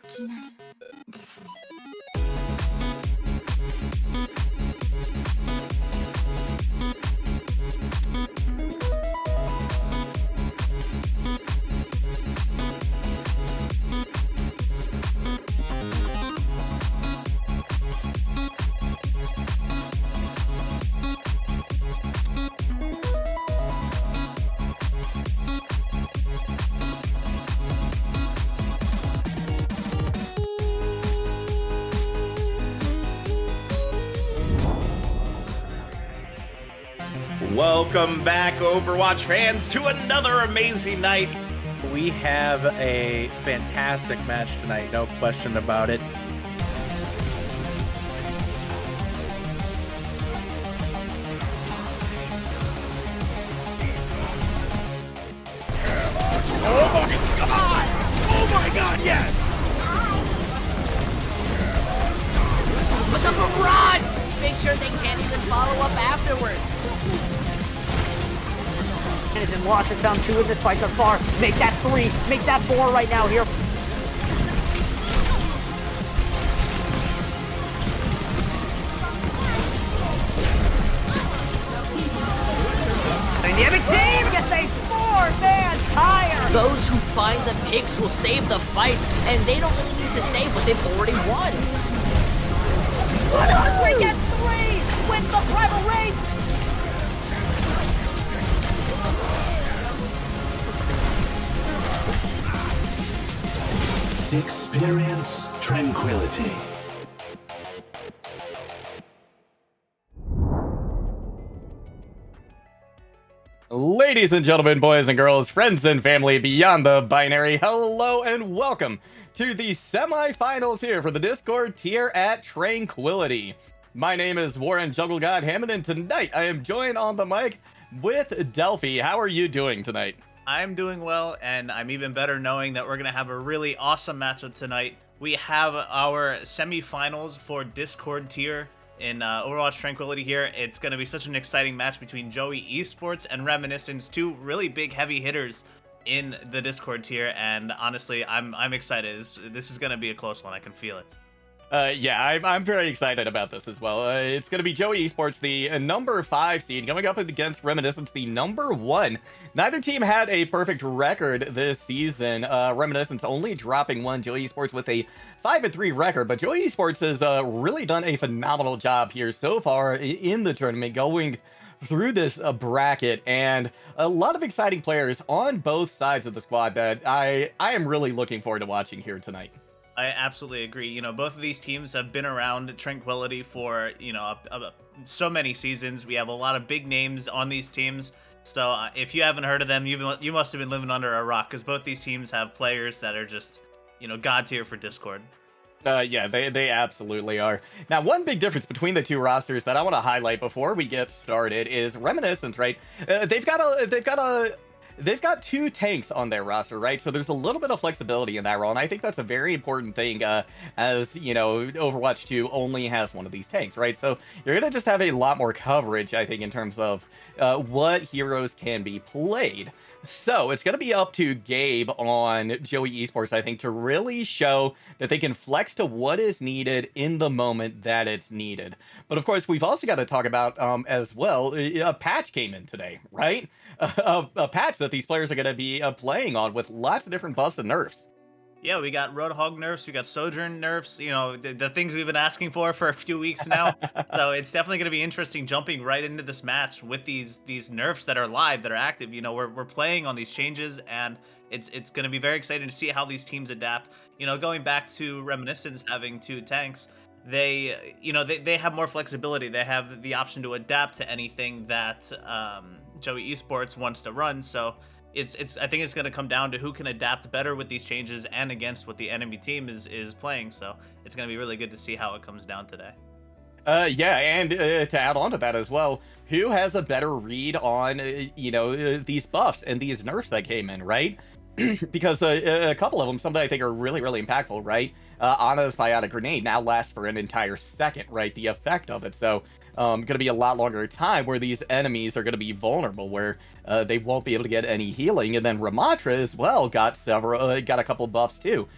きなりですね。Welcome back, Overwatch fans, to another amazing night. We have a fantastic match tonight, no question about it. Oh my god! Oh my god, yes! But the barrage! Make sure they can't even follow up afterwards. And Wash is down 2 in this fight thus far. Make that 3, make that 4 right now here. Dynamic team gets a 4-man tire! Those who find the picks will save the fights, and they don't really need to save what they've already won. 103 wins the rival race! Experience tranquility. Ladies and gentlemen, boys and girls, friends and family beyond the binary, hello and welcome to the semifinals here for the Discord tier at Tranquility. My name is Warren Jungle God Hammond, and tonight I am joined on the mic with Delphi. How are you doing tonight? I'm doing well, and I'm even better knowing that we're going to have a really awesome matchup tonight. We have our semifinals for Discord tier in Overwatch Tranquility here. It's going to be such an exciting match between Joey Esports and Reminiscence, two really big heavy hitters in the Discord tier, and honestly, I'm excited. This is going to be a close one. I can feel it. Yeah, I'm very excited about this as well. It's going to be Joey Esports, the number 5 seed, going up against Reminiscence, the number 1. Neither team had a perfect record this season. Reminiscence only dropping 1, Joey Esports with a 5-3 record, but Joey Esports has really done a phenomenal job here so far in the tournament, going through this bracket, and a lot of exciting players on both sides of the squad that I am really looking forward to watching here tonight. I absolutely agree. You know, both of these teams have been around Tranquility for, so many seasons. We have a lot of big names on these teams. So if you haven't heard of them, you must have been living under a rock, because both these teams have players that are just, god tier for Discord. Yeah, they absolutely are. Now, one big difference between the two rosters that I want to highlight before we get started is Reminiscence, right? They've got 2 tanks on their roster, right? So there's a little bit of flexibility in that role, and I think that's a very important thing, as, Overwatch 2 only has one of these tanks, right? So you're going to just have a lot more coverage, I think, in terms of what heroes can be played. So it's going to be up to Gabe on Joey Esports, I think, to really show that they can flex to what is needed in the moment that it's needed. But of course, we've also got to talk about, as well, a patch came in today, right? A patch that these players are going to be playing on with lots of different buffs and nerfs. Yeah, we got Roadhog nerfs, we got Sojourn nerfs, the things we've been asking for a few weeks now. So it's definitely going to be interesting jumping right into this match with these nerfs that are live, that are active. We're playing on these changes, and it's going to be very exciting to see how these teams adapt. Going back to Reminiscence having 2 tanks, they have more flexibility. They have the option to adapt to anything that Joey Esports wants to run. So I think it's going to come down to who can adapt better with these changes and against what the enemy team is playing. So it's going to be really good to see how it comes down today. Yeah, and to add on to that as well, who has a better read on, these buffs and these nerfs that came in, right? Because a couple of them, some that I think are really, really impactful, right? Ana's biotic grenade now lasts for an entire second, right? The effect of it. So going to be a lot longer time where these enemies are going to be vulnerable, where they won't be able to get any healing. And then Ramatra as well got a couple of buffs too.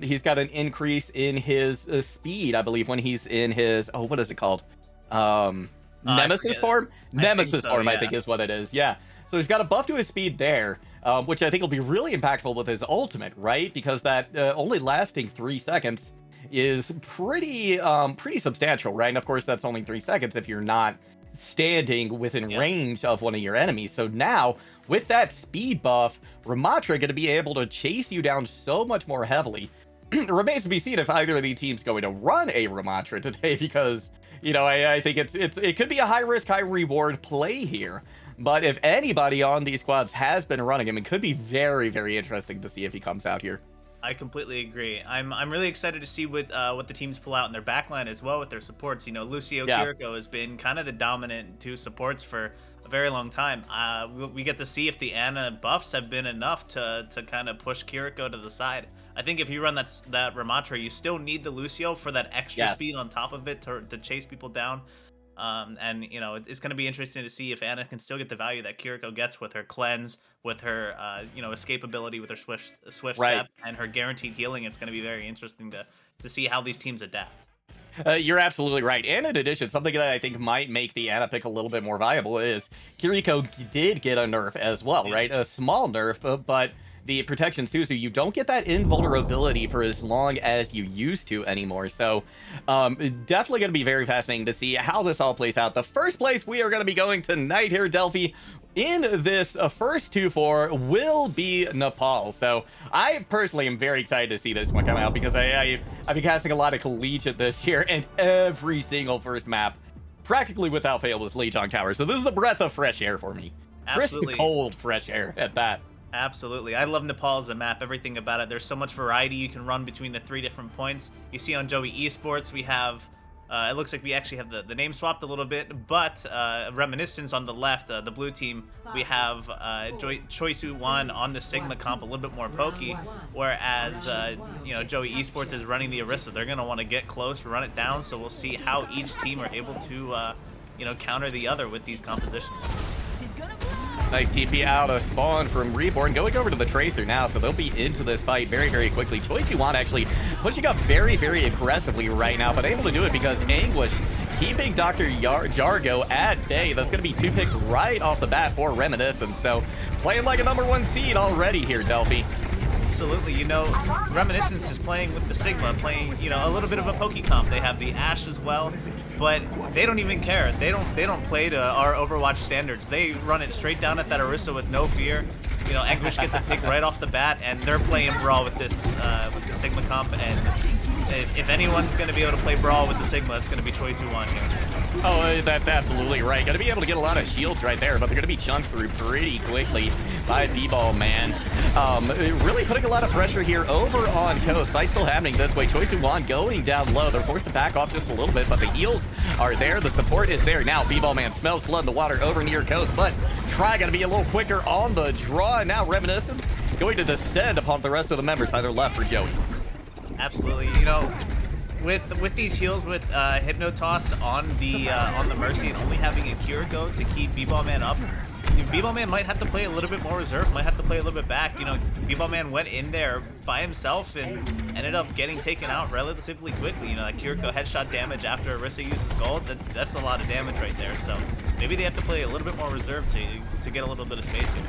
He's got an increase in his speed, I believe, when he's in his, oh, what is it called? Nemesis form? Nemesis form, I think is what it is. Yeah. So he's got a buff to his speed there, which I think will be really impactful with his ultimate, right? Because that only lasting 3 seconds is pretty substantial, right? And of course, that's only 3 seconds if you're not standing within range of one of your enemies. So now, with that speed buff, Ramatra going to be able to chase you down so much more heavily. It remains to be seen if either of the teams going to run a Ramatra today, because I think it could be a high risk, high reward play here. But if anybody on these squads has been running him, it could be very, very interesting to see if he comes out here. I completely agree. I'm really excited to see what the teams pull out in their backline as well with their supports. Lucio Kiriko has been kind of the dominant two supports for a very long time. We get to see if the Ana buffs have been enough to kind of push Kiriko to the side. I think if you run that Ramatra, you still need the Lucio for that extra speed on top of it to chase people down. And it's going to be interesting to see if Ana can still get the value that Kiriko gets with her cleanse, with her escapability, with her swift step, and her guaranteed healing. It's going to be very interesting to see how these teams adapt. You're absolutely right. And in addition, something that I think might make the Ana pick a little bit more viable is Kiriko did get a nerf as well, right? A small nerf, but the protection Suzu, you don't get that invulnerability for as long as you used to anymore. So definitely going to be very fascinating to see how this all plays out. The first place we are going to be going tonight here, Delphi, in this first 2-4 will be Nepal. So I personally am very excited to see this one come out, because I've been casting a lot of collegiate this year, and every single first map, practically without fail, was Lijiang Tower. So this is a breath of fresh air for me. Absolutely. Crisp, cold, fresh air at that. Absolutely. I love Nepal as a map, everything about it. There's so much variety you can run between the 3 different points. You see on Joey Esports, we have, it looks like we actually have the name swapped a little bit, but Reminiscence on the left, the blue team, we have Choi Soo-won on the Sigma comp, a little bit more pokey, whereas, Joey Esports is running the Orisa. They're going to want to get close, run it down, so we'll see how each team are able to, counter the other with these compositions. Nice TP out of spawn from Reborn, going over to the Tracer now, so they'll be into this fight very, very quickly. Choi Soo-won actually pushing up very, very aggressively right now, but able to do it because Anguish keeping Dr. Jargo at bay. That's going to be 2 picks right off the bat for Reminiscence, so playing like a #1 seed already here, Delphi. Absolutely. Reminiscence is playing with the Sigma, playing, a little bit of a pokey comp. They have the Ashe as well, but they don't even care. They don't play to our Overwatch standards. They run it straight down at that Orisa with no fear. Anguish gets a pick right off the bat, and they're playing Brawl with this with the Sigma comp. And if anyone's going to be able to play Brawl with the Sigma, it's going to be Choi Soo-won here. Oh, that's absolutely right. Going to be able to get a lot of shields right there, but they're going to be chunked through pretty quickly by B-Ball Man. Really putting a lot of pressure here over on Coast. Fight still happening this way. Choi Soo-won going down low. They're forced to back off just a little bit, but the heals are there. The support is there. Now B-Ball Man smells blood in the water over near Coast, but Try going to be a little quicker on the draw. And now Reminiscence going to descend upon the rest of the members, either left for Joey. Absolutely. With these heals, with Hypnotoss on the Mercy and only having a Kiriko to keep B-Ball Man up, B-Ball Man might have to play a little bit more reserve, might have to play a little bit back. B-Ball Man went in there by himself and ended up getting taken out relatively quickly. That Kiriko headshot damage after Orisa uses gold, that's a lot of damage right there. So maybe they have to play a little bit more reserve to get a little bit of space here.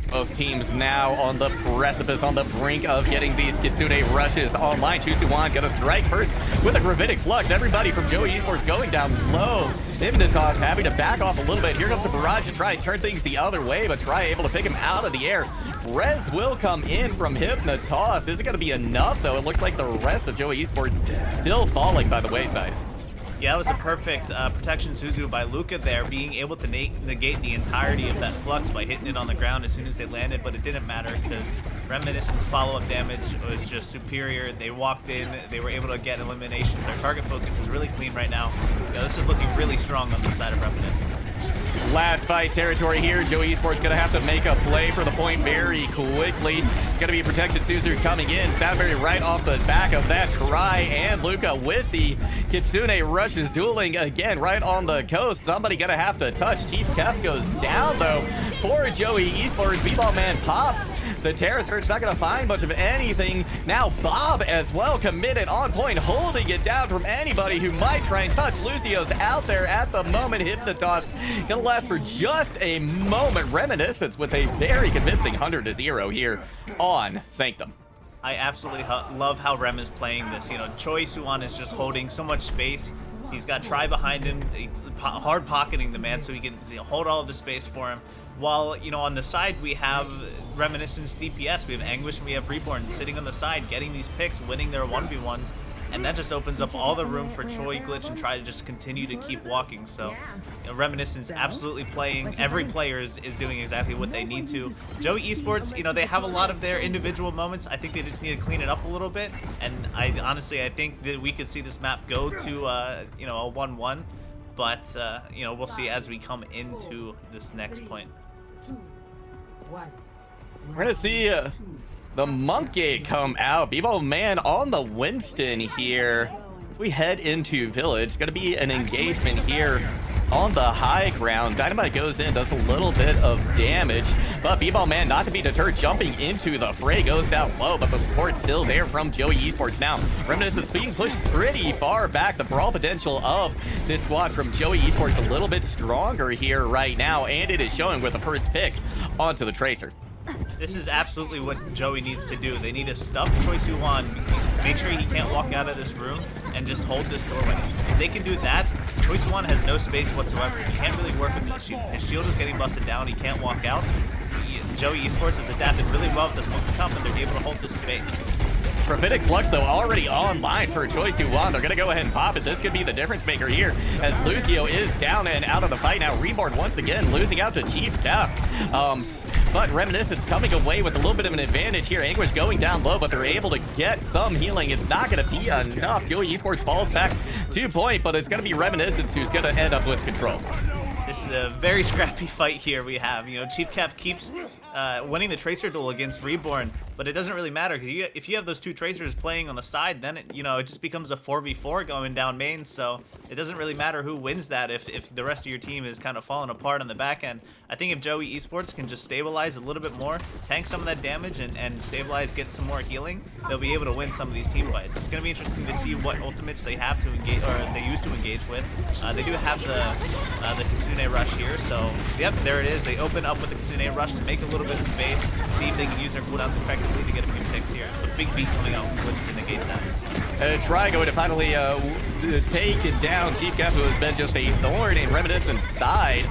Both teams now on the precipice, on the brink of getting these Kitsune rushes online. Choi Soo-won gonna strike first with a Gravitic Flux. Everybody from Joey Esports going down low. Hypnotoss having to back off a little bit. Here comes the barrage to try and turn things the other way, but Try able to pick him out of the air. Rez will come in from Hypnotoss. Is it gonna be enough though? It looks like the rest of Joey Esports still falling by the wayside. Yeah, it was a perfect protection Suzu by Luca there, being able to negate the entirety of that flux by hitting it on the ground as soon as they landed, but it didn't matter because Reminiscence follow-up damage was just superior. They walked in, they were able to get eliminations. Their target focus is really clean right now. This is looking really strong on the side of Reminiscence. Last fight territory here. Joey Esports going to have to make a play for the point very quickly. It's going to be Protection Suzu coming in. Soundberry right off the back of that Try, and Luca with the Kitsune rushes dueling again right on the coast. Somebody going to have to touch. Chief Kef goes down though for Joey Esports. B-Ball Man pops The Terra Search not going to find much of anything. Now Bob as well committed on point, holding it down from anybody who might try and touch. Lucio's out there at the moment. Hypnotoss going to last for just a moment. Reminiscence with a very convincing 100-0 here on Sanctum. I absolutely love how Rem is playing this. You know, Choi Suwon is just holding so much space. He's got Tri behind him, hard pocketing the man so he can hold all of the space for him. While, you know, on the side we have Reminiscence DPS, we have Anguish and we have Reborn sitting on the side, getting these picks, winning their 1v1s. And that just opens up all the room for Choi, Glitch, and Try to just continue to keep walking. So, you know, Reminiscence absolutely playing. Every player is doing exactly what they need to. Joey Esports, you know, they have a lot of their individual moments. I think they just need to clean it up a little bit. And I think that we could see this map go to, you know, a 1-1. But, you know, we'll see as we come into this next point. We're going to see the Monkey come out. B-Ball Man on the Winston here. As we head into Village, going to be an engagement here on the high ground. Dynamite goes in, does a little bit of damage, but B-Ball Man not to be deterred, jumping into the fray, goes down low, but the support's still there from Joey Esports. Now, Reminiscence being pushed pretty far back. The brawl potential of this squad from Joey Esports a little bit stronger here right now, and it is showing with the first pick onto the Tracer. This is absolutely what Joey needs to do. They need to stuff Choi Suwon, make sure he can't walk out of this room, and just hold this doorway. If they can do that, Choi Suwon has no space whatsoever. He can't really work with his shield. His shield is getting busted down. He can't walk out. Joey Esports has adapted really well with this Monkey Cup, and they're able to hold this space. Prophetic Flux, though, already online for Choi Suwon. They're going to go ahead and pop it. This could be the difference maker here, as Lucio is down and out of the fight now. Reborn once again, losing out to Chief Def. But Reminiscence coming away with a little bit of an advantage here. Anguish going down low, but they're able to get some healing. It's not going to be enough. Joey Esports falls back 2 point, but it's going to be Reminiscence who's going to end up with control. This is a very scrappy fight here we have. You know, Chief Cap keeps winning the Tracer duel against Reborn, but it doesn't really matter because if you have those two Tracers playing on the side, then it just becomes a 4v4 going down main. So it doesn't really matter who wins that if the rest of your team is kind of falling apart on the back end. I think if Joey Esports can just stabilize a little bit more, tank some of that damage, and stabilize, get some more healing, they'll be able to win some of these team fights. It's going to be interesting to see what ultimates they have to engage, or they used to engage with. They do have the Kitsune Rush here, so yep, there it is. They open up with the Kitsune Rush to make a little bit of space, see if they can use their cooldowns effectively to get a few picks here. The big beat coming out from Glitch to negate that. Try going to finally take it down. Chief Cap, who has been just a thorn in Reminiscence side.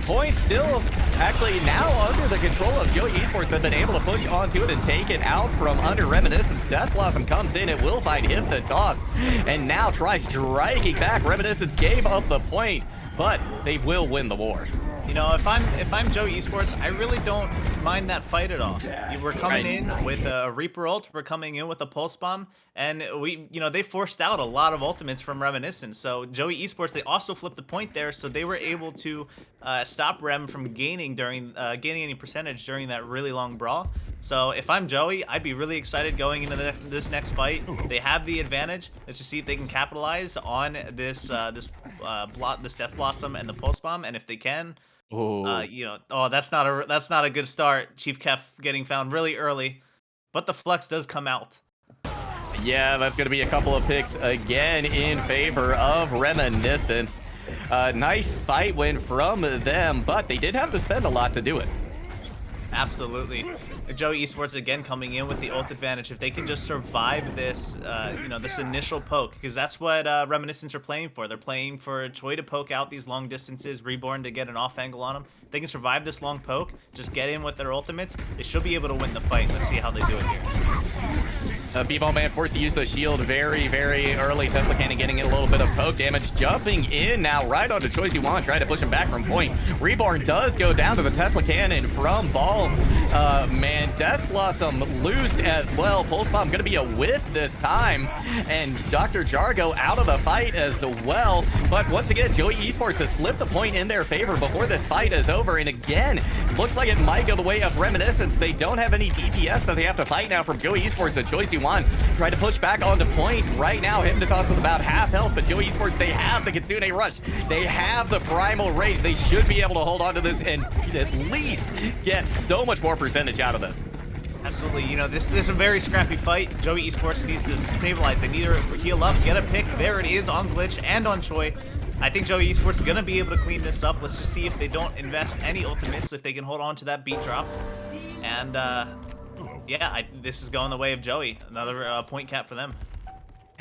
Points still actually now under the control of Joey Esports. Have been able to push onto it and take it out from under Reminiscence. Death Blossom comes in. It will find Hypnotoss, and now try striking back. Reminiscence gave up the point, but they will win the war. You know, if I'm Joey Esports, I really don't mind that fight at all. We're coming in with a Reaper ult, we're coming in with a Pulse Bomb, and they forced out a lot of ultimates from Reminiscence. So Joey Esports, they also flipped the point there, so they were able to stop Rem from gaining any percentage during that really long brawl. So if I'm Joey, I'd be really excited going into this next fight. They have the advantage. Let's just see if they can capitalize on this Death Blossom and the Pulse Bomb, and if they can. That's not a good start. Chief Kef getting found really early, but the Flux does come out. Yeah, that's going to be a couple of picks again in favor of Reminiscence. Nice fight win from them, but they did have to spend a lot to do it. Absolutely. Joey Esports again coming in with the ult advantage. If they can just survive this, this initial poke, because that's what Reminiscence are playing for. They're playing for Choi to poke out these long distances, Reborn to get an off angle on them. If they can survive this long poke, just get in with their ultimates, they should be able to win the fight. Let's see how they do it here. B-Ball Man forced to use the shield very, very early. Tesla Cannon getting in a little bit of poke damage. Jumping in now right onto Choi Siwon, trying to push him back from point. Reborn does go down to the Tesla Cannon from Ball. Man, Death Blossom loosed as well. Pulse Bomb going to be a whiff this time. And Dr. Jargo out of the fight as well. But once again, Joey Esports has flipped the point in their favor before this fight is over. And again, looks like it might go the way of Reminiscence. They don't have any DPS that they have to fight now from Joey Esports. So Choi Siwon trying to push back onto point right now. Hypnotoss with about half health. But Joey Esports, they have the Kitsune Rush. They have the Primal Rage. They should be able to hold on to this and at least get so much more percentage out of this. Absolutely. You know, this is a very scrappy fight. Joey Esports needs to stabilize. They need to heal up, get a pick. There it is on Glitch and on Choi. I think Joey Esports is going to be able to clean this up. Let's just see if they don't invest any ultimates, if they can hold on to that beat drop. And, yeah, this is going the way of Joey. Another point cap for them.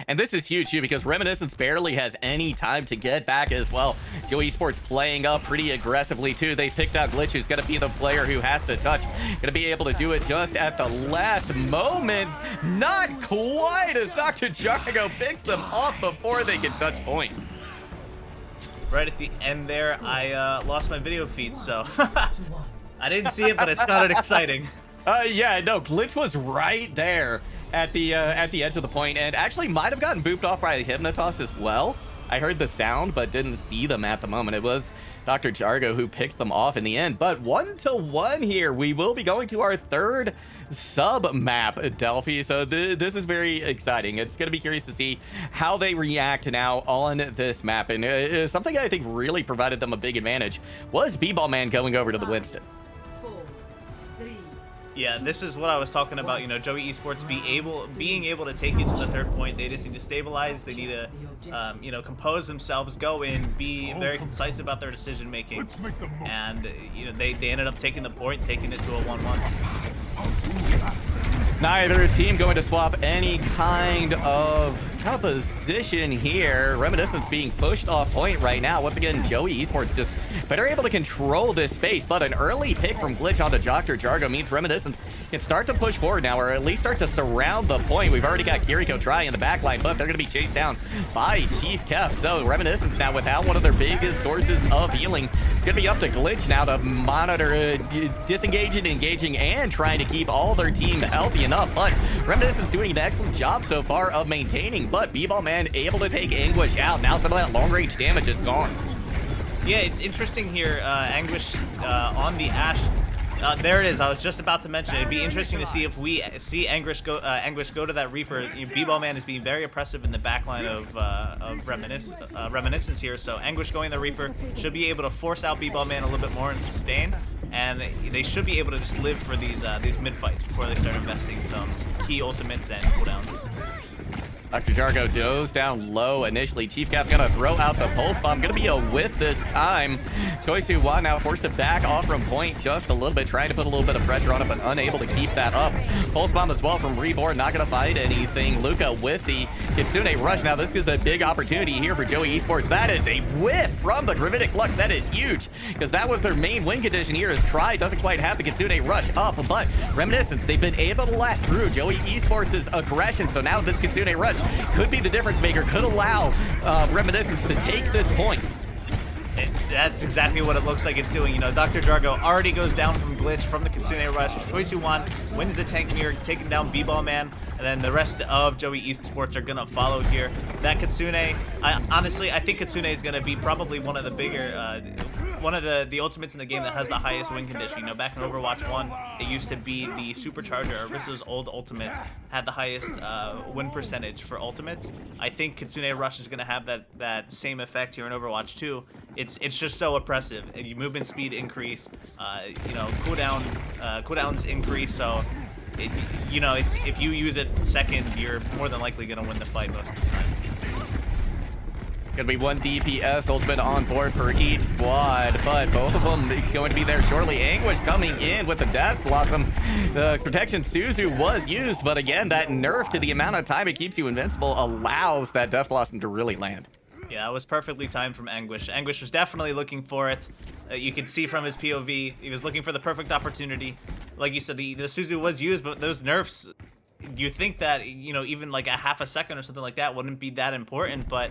And this is huge too because Reminiscence barely has any time to get back as well. Joey Esports playing up pretty aggressively too. They picked out Glitch, who's going to be the player who has to touch. Going to be able to do it just at the last moment. Not quite, as Dr. Jargo picks them off before they can touch point. Right at the end there, I lost my video feed, so I didn't see it, but it sounded exciting. Yeah, no, Glitch was right there at the edge of the point, and actually might have gotten booped off by Hypnotoss as well. I heard the sound, but didn't see them at the moment. It was Dr. Jargo who picked them off in the end. But 1-1 here. We will be going to our third sub map, Delphi. So this is very exciting. It's going to be curious to see how they react now on this map. And something I think really provided them a big advantage was B-Ball Man going over to the Winston. Yeah, this is what I was talking about. You know, Joey Esports being able to take it to the third point. They just need to stabilize. They need to, you know, compose themselves, go in, be very concise about their decision making, and you know, they ended up taking the point, taking it to a 1-1. Neither team going to swap any kind of position here. Reminiscence being pushed off point right now. Once again, Joey Esports just better able to control this space, but an early pick from Glitch onto Dr. Jargo means Reminiscence can start to push forward now, or at least start to surround the point. We've already got Kiriko trying in the backline, but they're going to be chased down by Chief Kef. So Reminiscence now without one of their biggest sources of healing. It's going to be up to Glitch now to monitor disengaging, engaging, and trying to keep all their team healthy enough. But Reminiscence doing an excellent job so far of maintaining, but B-Ball Man able to take Anguish out. Now some of that long range damage is gone. Yeah, it's interesting here. Anguish on the Ashe. There it is. I was just about to mention it. It'd be interesting to see if we see Anguish go to that Reaper. B-Ball Man is being very oppressive in the backline of Reminiscence here. So Anguish going the Reaper should be able to force out B-Ball Man a little bit more and sustain. And they should be able to just live for these mid fights before they start investing some key ultimates and cooldowns. Dr. Jargo goes down low initially. Chief Kef gonna throw out the pulse bomb. Gonna be a whiff this time. Choi Soo-won now forced to back off from point just a little bit, trying to put a little bit of pressure on it, but unable to keep that up. Pulse bomb as well from Reborn, not gonna find anything. Luca with the Kitsune rush. Now this is a big opportunity here for Joey Esports. That is a whiff from the Gravitic Flux. That is huge, because that was their main win condition here, as Try doesn't quite have the Kitsune rush up, but Reminiscence, they've been able to last through Joey Esports' aggression. So now this Kitsune rush could be the difference maker, could allow Reminiscence to take this point. That's exactly what it looks like it's doing. You know, Dr. Jargo already goes down from Glitch from the Kitsune rush. Choi Soo-won wins the tank mirror, taking down B-Ball Man, and then the rest of Joey Esports are gonna follow here. That Kitsune, honestly, I think Kitsune is gonna be probably one of the bigger, one of the ultimates in the game that has the highest win condition. You know, back in Overwatch 1, it used to be the Supercharger. Orisa's old ultimate had the highest win percentage for ultimates. I think Kitsune Rush is going to have that same effect here in Overwatch 2. It's just so oppressive. And your movement speed increase, you know, cooldowns increase. So, you know, if you use it second, you're more than likely going to win the fight most of the time. Gonna be one DPS ultimate on board for each squad, but both of them going to be there shortly. Anguish coming in with the Death Blossom. The protection Suzu was used, but again, that nerf to the amount of time it keeps you invincible allows that Death Blossom to really land. Yeah, it was perfectly timed from Anguish. Anguish was definitely looking for it. You could see from his POV, he was looking for the perfect opportunity. Like you said, the Suzu was used, but those nerfs, you think that, you know, even like a half a second or something like that wouldn't be that important, but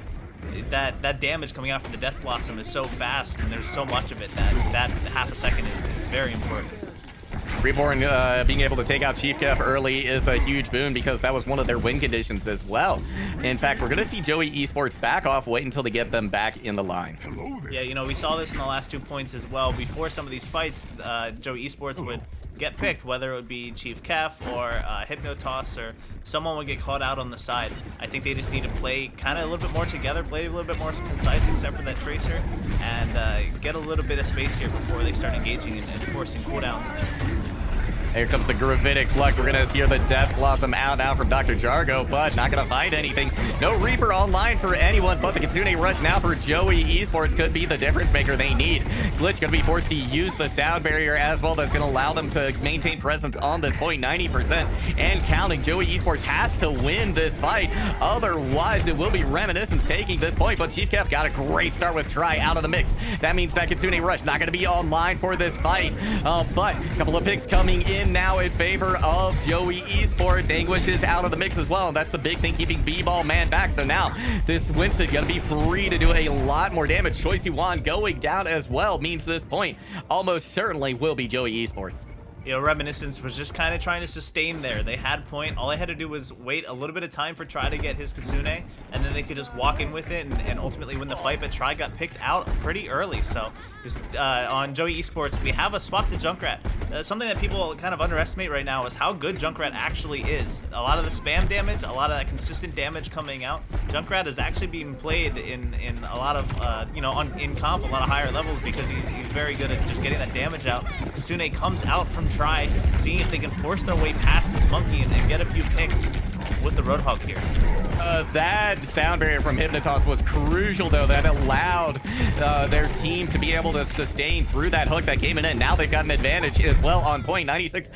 that damage coming out from the Death Blossom is so fast, and there's so much of it that half a second is very important. Reborn being able to take out Chief Kef early is a huge boon, because that was one of their win conditions as well. In fact, we're going to see Joey Esports back off, wait until they get them back in the line. Yeah, you know, we saw this in the last 2 points as well. Before some of these fights, Joey Esports would get picked, whether it would be Chief Kef or Hypnotoss, or someone would get caught out on the side. I think they just need to play kind of a little bit more together, play a little bit more concise, except for that Tracer, and get a little bit of space here before they start engaging and forcing cooldowns. Here comes the Gravitic Flux. We're going to hear the Death Blossom out now from Dr. Jargo, but not going to find anything. No Reaper online for anyone, but the Kitsune Rush now for Joey Esports could be the difference maker they need. Glitch going to be forced to use the sound barrier as well. That's going to allow them to maintain presence on this point, 90% and counting. Joey Esports has to win this fight. Otherwise, it will be Reminiscence taking this point, but Chief Kev got a great start with Try out of the mix. That means that Kitsune Rush not going to be online for this fight, but a couple of picks coming in now in favor of Joey Esports. Anguish is out of the mix as well, and that's the big thing keeping B-Ball Man back. So now this Winston gonna be free to do a lot more damage. Choi Siwon going down as well means this point almost certainly will be Joey Esports. You know, Reminiscence was just kind of trying to sustain there. They had point. All they had to do was wait a little bit of time for Try to get his Kitsune, and then they could just walk in with it and ultimately win the fight. But Try got picked out pretty early. So on Joey Esports, we have a swap to Junkrat. Something that people kind of underestimate right now is how good Junkrat actually is. A lot of the spam damage, a lot of that consistent damage coming out. Junkrat is actually being played in a lot of, in comp, a lot of higher levels because he's very good at just getting that damage out. Kitsune comes out from Try, seeing if they can force their way past this monkey and get a few picks with the Roadhog here. That sound barrier from Hypnotoss was crucial, though. That allowed their team to be able to sustain through that hook that came in. Now they've got an advantage as well on point, 96%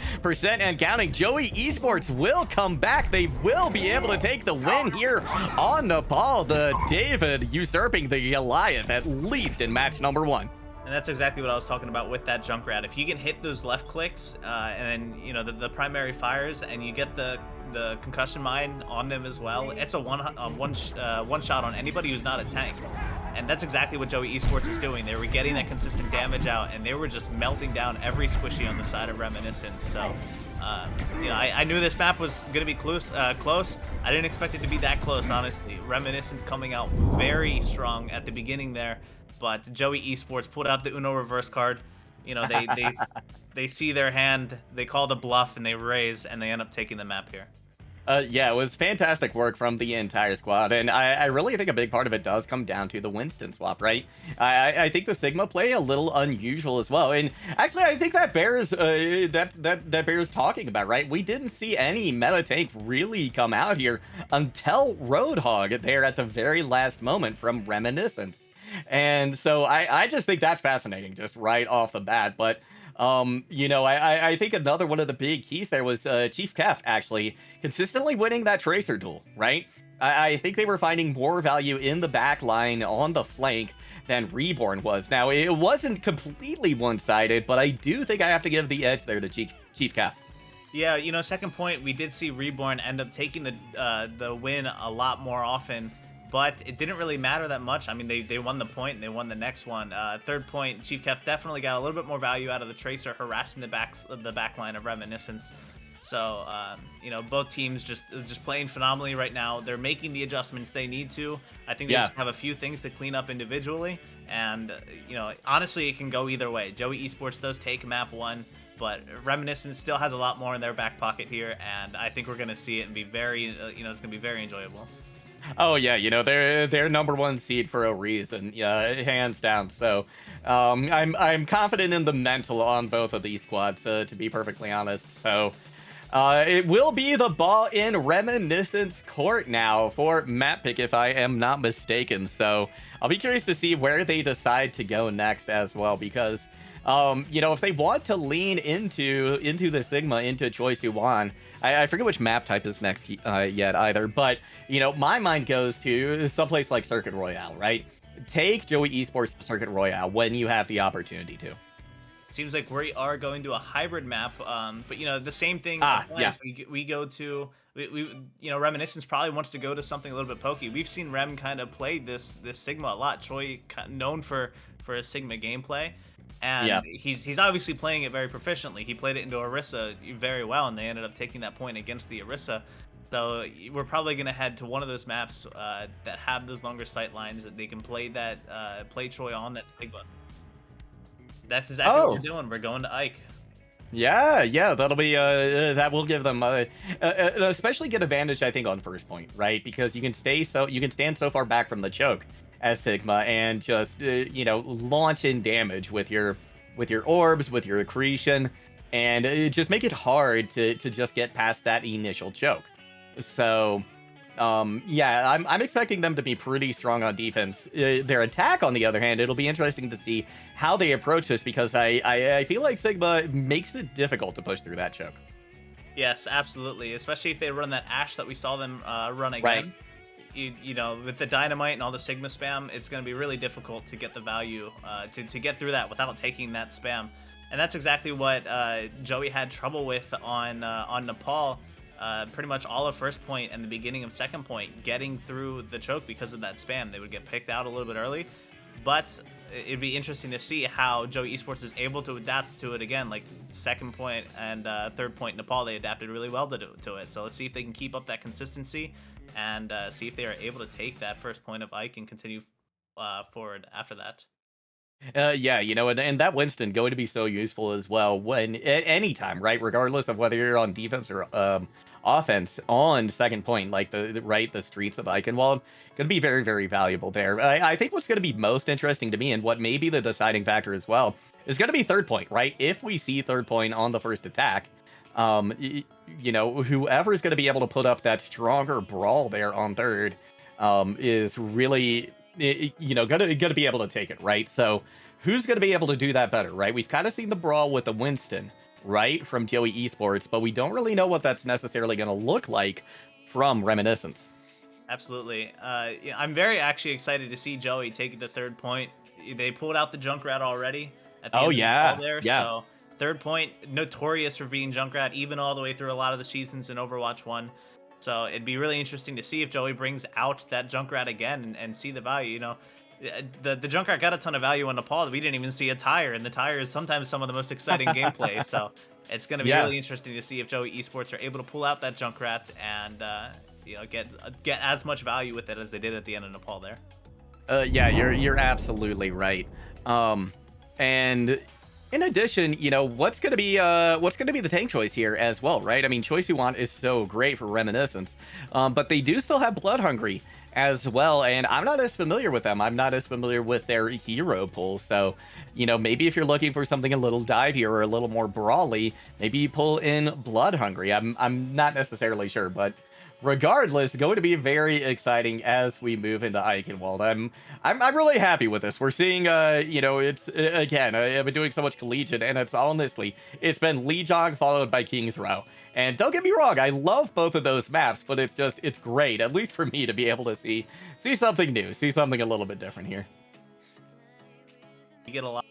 and counting. Joey Esports will come back. They will be able to take the win here on Nepal. The David usurping the Goliath, at least in match number 1. And that's exactly what I was talking about with that Junkrat. If you can hit those left clicks and then, the primary fires and you get the concussion mine on them as well, it's a one shot on anybody who's not a tank. And that's exactly what Joey Esports is doing. They were getting that consistent damage out, and they were just melting down every squishy on the side of Reminiscence. So, I knew this map was going to be close. I didn't expect it to be that close, honestly. Reminiscence coming out very strong at the beginning there. But Joey Esports pulled out the Uno reverse card. They see their hand, they call the bluff, and they raise, and they end up taking the map here. Yeah, it was fantastic work from the entire squad, and I really think a big part of it does come down to the Winston swap, right? I think the Sigma play a little unusual as well, and actually I think that bears that bears talking about, right? We didn't see any meta tank really come out here until Roadhog there at the very last moment from Reminiscence. And so I just think that's fascinating just right off the bat. But, I think another one of the big keys there was Chief Kef actually consistently winning that Tracer duel, right? I think they were finding more value in the back line on the flank than Reborn was. Now, it wasn't completely one-sided, but I do think I have to give the edge there to Chief Kef. Yeah, second point, we did see Reborn end up taking the win a lot more often. But it didn't really matter that much. I mean, they won the point and they won the next one. Third point, Chief Kef definitely got a little bit more value out of the Tracer, harassing the back line of Reminiscence. So, both teams just playing phenomenally right now. They're making the adjustments they need to. I think they just have a few things to clean up individually. And, honestly, it can go either way. Joey Esports does take map 1, but Reminiscence still has a lot more in their back pocket here. And I think we're going to see it and be very, it's going to be very enjoyable. Oh yeah, they're number 1 seed for a reason, hands down. So, I'm confident in the mental on both of these squads, to be perfectly honest. So, it will be the ball in Reminiscence court now for map pick, if I am not mistaken. So, I'll be curious to see where they decide to go next as well, because if they want to lean into the Sigma, into Choi Siwon, I forget which map type is next yet either, but, my mind goes to someplace like Circuit Royale, right? Take Joey Esports to Circuit Royale when you have the opportunity to. Seems like we are going to a hybrid map, but, the same thing applies. We go to, Reminiscence probably wants to go to something a little bit pokey. We've seen Rem kind of play this Sigma a lot. Choi, known for his Sigma gameplay. And he's obviously playing it very proficiently. He played it into Orisa very well, and they ended up taking that point against the Orisa. So we're probably going to head to one of those maps that have those longer sight lines that they can play play Choi on that Sigma. That's exactly what we're doing. We're going to Ike. Yeah, that'll be that will give them especially good advantage, I think, on first point, right? Because you can stand so far back from the choke as Sigma and just launch in damage with your orbs, with your accretion. and just make it hard to just get past that initial choke. So, yeah, I'm expecting them to be pretty strong on defense. Their attack, on the other hand, it'll be interesting to see how they approach this, because I feel like Sigma makes it difficult to push through that choke. Yes, absolutely. Especially if they run that Ashe that we saw them run again. Right. You know, with the Dynamite and all the Sigma spam, it's going to be really difficult to get the value, to get through that without taking that spam. And that's exactly what Joey had trouble with on Nepal. Pretty much all of first point and the beginning of second point, getting through the choke because of that spam. They would get picked out a little bit early, but it'd be interesting to see how Joey Esports is able to adapt to it again. Like second point and third point Nepal, they adapted really well to it. So let's see if they can keep up that consistency and see if they are able to take that first point of Ike and continue forward after that. Yeah, you know, and that Winston going to be so useful as well when at any time, right? Regardless of whether you're on defense or offense on second point, like the streets of Eichenwald, going to be very, very valuable there. I think what's going to be most interesting to me, and what may be the deciding factor as well, is going to be third point, right? If we see third point on the first attack, you know, whoever's going to be able to put up that stronger brawl there on third is really, you know, gonna be able to take it, right? So who's gonna be able to do that better, right? We've kind of seen the brawl with the Winston, right, from Joey Esports, but we don't really know what that's necessarily gonna look like from Reminiscence. Absolutely. Yeah, I'm very actually excited to see Joey take it to third point. They pulled out the Junkrat already at the end of the ball there, so third point, notorious for being Junkrat, even all the way through a lot of the seasons in Overwatch 1. So it'd be really interesting to see if Joey brings out that Junkrat again and see the value. You know, the Junkrat got a ton of value on Nepal. We didn't even see a tire, and the tire is sometimes some of the most exciting gameplay. So it's going to be really interesting to see if Joey Esports are able to pull out that Junkrat and you know, get as much value with it as they did at the end of Nepal there. Yeah, you're absolutely right. And in addition, you know, what's gonna be the tank choice here as well, right? I mean, Choice You Want is so great for Reminiscence, but they do still have Blood Hungry as well, and I'm not as familiar with them. I'm not as familiar with their hero pool, so, you know, maybe if you're looking for something a little divier or a little more brawly, maybe you pull in Blood Hungry. I'm not necessarily sure, but regardless, going to be very exciting as we move into Eichenwald. I'm really happy with this. We're seeing, you know, it's again, I've been doing so much collegiate, and it's honestly, it's been Lijiang followed by King's Row. And don't get me wrong, I love both of those maps, but it's great, at least for me, to be able to see something new, see something a little bit different here. You get a lot.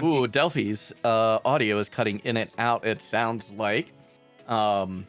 Ooh, Delphi's audio is cutting in and out, it sounds like. Let's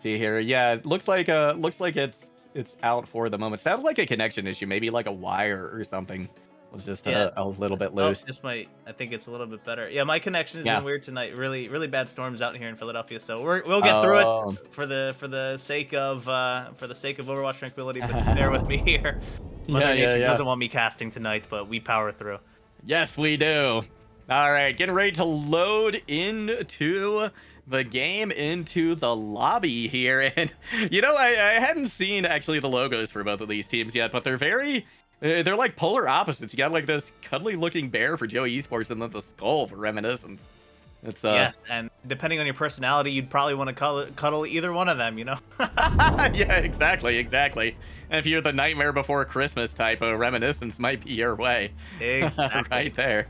see here. Yeah, it looks like it's out for the moment. Sounds like a connection issue, maybe like a wire or something was just a little bit loose. I think it's a little bit better. Yeah, my connection has been weird tonight. Really bad storms out here in Philadelphia, so we'll get through it for the sake of Overwatch tranquility. But just bear with me here. Mother Nature doesn't want me casting tonight, but we power through. Yes, we do. All right, getting ready to load into the game, into the lobby here, and you know, I hadn't seen actually the logos for both of these teams yet, but they're like polar opposites. You got like this cuddly looking bear for Joey Esports, and then the skull for Reminiscence. It's yes, and depending on your personality, you'd probably want to cuddle either one of them, you know. Yeah, exactly. And if you're the Nightmare Before Christmas type, Reminiscence might be your way. Exactly. Right there.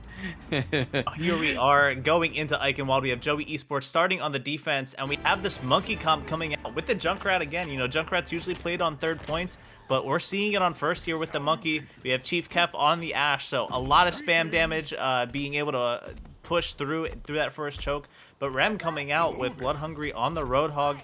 Here we are going into Eichenwald. We have Joey Esports starting on the defense, and we have this monkey comp coming out with the Junkrat again. You know, Junkrat's usually played on third point, but we're seeing it on first here with the monkey. We have Chief Kef on the Ashe, so a lot of spam damage, being able to push through that first choke. But Rem coming out with Blood Hungry on the Roadhog,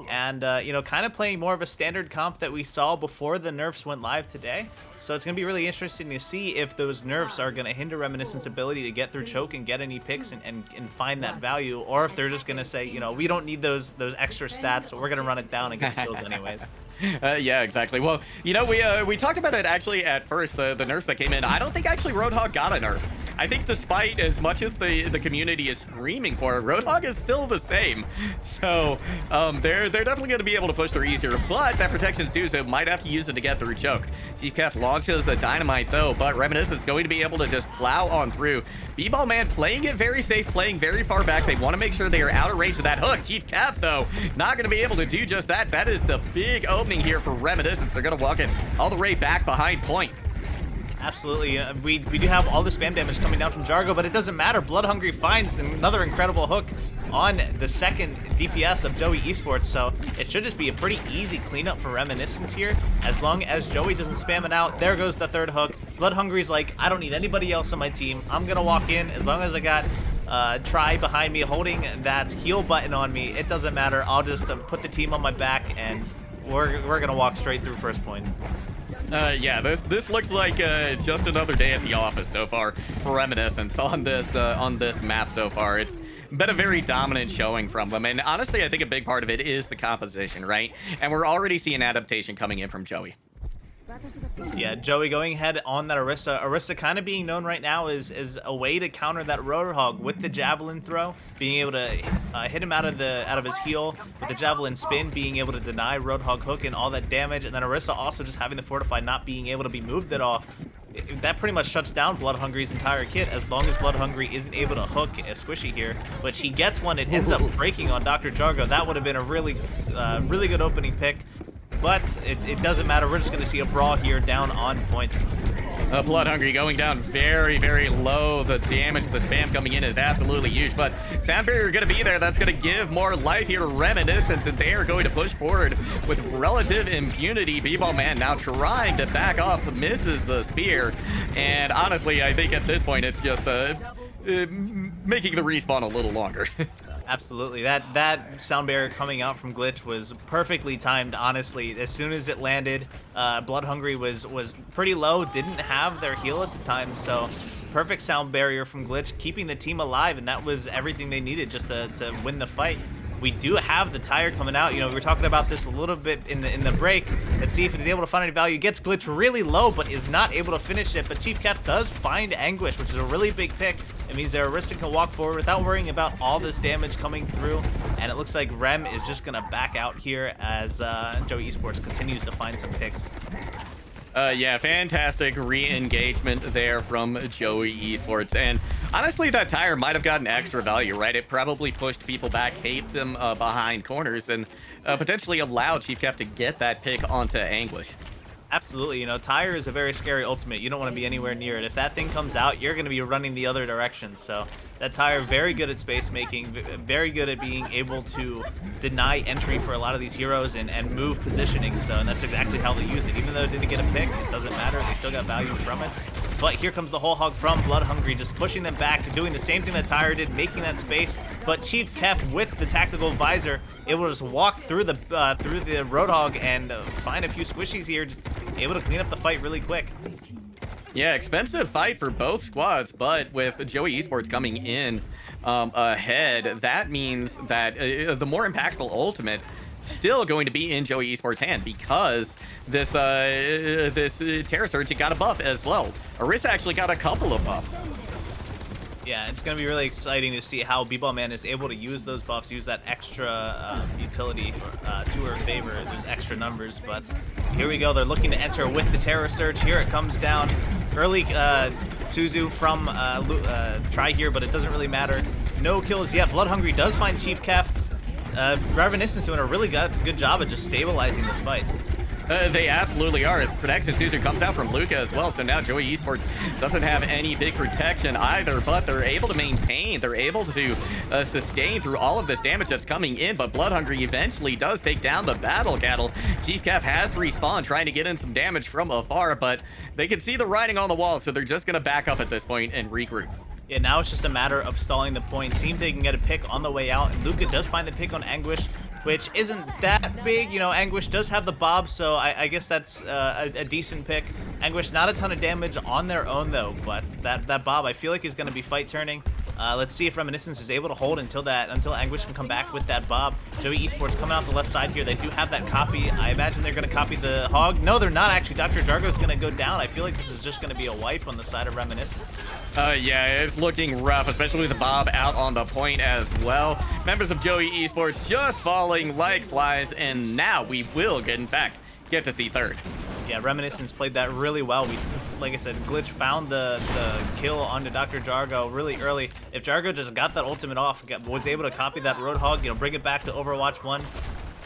and you know, kind of playing more of a standard comp that we saw before the nerfs went live today. So it's going to be really interesting to see if those nerfs are going to hinder Reminiscence's ability to get through choke and get any picks and find that value, or if they're just going to say, you know, we don't need those extra stats, so we're going to run it down and get the kills anyways. Yeah, exactly. Well, you know, we talked about it actually at first, the nerfs that came in. I don't think actually Roadhog got a nerf. I think despite as much as the community is screaming for it, Roadhog is still the same. So they're definitely going to be able to push through easier, but that protection Suzu might have to use it to get through choke. Chief Kef launches a dynamite though, but Reminiscence is going to be able to just plow on through. B-Ball Man playing it very safe, playing very far back. They want to make sure they are out of range of that hook. Chief Kef though, not going to be able to do just that. That is the big opening here for Reminiscence. They're going to walk it all the way back behind point. Absolutely. We do have all the spam damage coming down from Jargo, but it doesn't matter. Blood Hungry finds another incredible hook on the second DPS of Joey Esports, so it should just be a pretty easy cleanup for Reminiscence here. As long as Joey doesn't spam it out, there goes the third hook. Blood Hungry's like, I don't need anybody else on my team. I'm going to walk in. As long as I got Try behind me holding that heal button on me, it doesn't matter. I'll just put the team on my back, and we're going to walk straight through first point. Yeah, this looks like just another day at the office so far for Reminiscence on this map so far. It's been a very dominant showing from them, and honestly, I think a big part of it is the composition, right? And we're already seeing adaptation coming in from Joey. Yeah, Joey going ahead on that Orisa. Orisa kind of being known right now as a way to counter that Roadhog with the javelin throw, being able to hit him out of his heel with the javelin spin, being able to deny Roadhog hook and all that damage, and then Orisa also just having the fortify, not being able to be moved at all. That pretty much shuts down Blood Hungry's entire kit, as long as Blood Hungry isn't able to hook a squishy here, which he gets one. It ends up breaking on Dr. Jargo. That would have been a really good opening pick. But it doesn't matter. We're just going to see a brawl here down on point. Blood Hungry going down very, very low. The damage, the spam coming in is absolutely huge. But Sound Barrier going to be there. That's going to give more life here to Reminiscence. And they are going to push forward with relative impunity. B-Ball Man now trying to back off. Misses the spear. And honestly, I think at this point, it's just making the respawn a little longer. Absolutely. That sound barrier coming out from Glitch was perfectly timed, honestly. As soon as it landed, Blood Hungry was pretty low, didn't have their heal at the time, so perfect sound barrier from Glitch, keeping the team alive, and that was everything they needed just to win the fight. We do have the tire coming out. You know, we were talking about this a little bit in the break. Let's see if it's able to find any value. Gets Glitch really low, but is not able to finish it. But Chief Kef does find Anguish, which is a really big pick. It means that Orisa can walk forward without worrying about all this damage coming through. And it looks like Rem is just going to back out here as Joey Esports continues to find some picks. Yeah, fantastic re-engagement there from Joey Esports. And honestly, that tire might have gotten extra value, right? It probably pushed people back, hate them behind corners, and potentially allowed Chief Kef to get that pick onto Anguish. Absolutely. You know, tire is a very scary ultimate. You don't want to be anywhere near it. If that thing comes out, you're going to be running the other direction. So that tire, very good at space making, very good at being able to deny entry for a lot of these heroes and move positioning. So, and that's exactly how they use it. Even though it didn't get a pick, it doesn't matter. They still got value from it. But here comes the whole hog from Blood Hungry, just pushing them back, doing the same thing that Tire did, making that space. But Chief Kef with the tactical visor, able to just walk through the Roadhog and find a few squishies here, just able to clean up the fight really quick. Yeah, expensive fight for both squads, but with Joey Esports coming in ahead, that means that the more impactful ultimate still going to be in Joey Esports' hand, because this Terra Surge got a buff as well. Orisa actually got a couple of buffs. Yeah, it's going to be really exciting to see how B-Ball Man is able to use those buffs, use that extra utility to her favor, those extra numbers. But here we go. They're looking to enter with the Terror Surge. Here it comes down. Early Suzu from Try here, but it doesn't really matter. No kills yet. Blood Hungry does find Chief Kef. Reminiscence doing a really good job of just stabilizing this fight. They absolutely are. Protection Suzu comes out from Luca as well, so now Joey Esports doesn't have any big protection either, but they're able to maintain, they're able to sustain through all of this damage that's coming in, but Blood Hungry eventually does take down the Battle Cattle. Chief Kef has respawned, trying to get in some damage from afar, but they can see the writing on the wall, so they're just going to back up at this point and regroup. Yeah, now it's just a matter of stalling the point, seeing if they can get a pick on the way out, and Luca does find the pick on Anguish, which isn't that big. You know, Anguish does have the Bob, so I guess that's a decent pick. Anguish, not a ton of damage on their own, though, but that Bob, I feel like, is going to be fight turning. Let's see if Reminiscence is able to hold until Anguish can come back with that Bob. Joey Esports coming out the left side here. They do have that copy. I imagine they're going to copy the Hog. No, they're not actually. Dr. Jargo is going to go down. I feel like this is just going to be a wipe on the side of Reminiscence. Yeah, it's looking rough, especially with the Bob out on the point as well. Members of Joey Esports just falling like flies, and now we will in fact, get to see third. Yeah, Reminiscence played that really well. Like I said, Glitch found the kill onto Dr. Jargo really early. If Jargo just got that ultimate off, was able to copy that Roadhog, bring it back to Overwatch 1,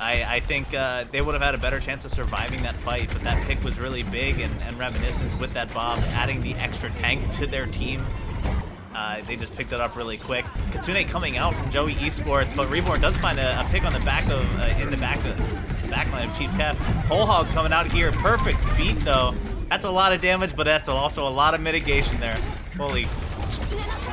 I think they would have had a better chance of surviving that fight. But that pick was really big, and Reminiscence with that Bob, adding the extra tank to their team. They just picked it up really quick. Kitsune coming out from Joey Esports, but Reborn does find a pick on the back of in the backline of Chief Kev. Whole Hog coming out here, perfect beat though. That's a lot of damage, but that's also a lot of mitigation there. Holy.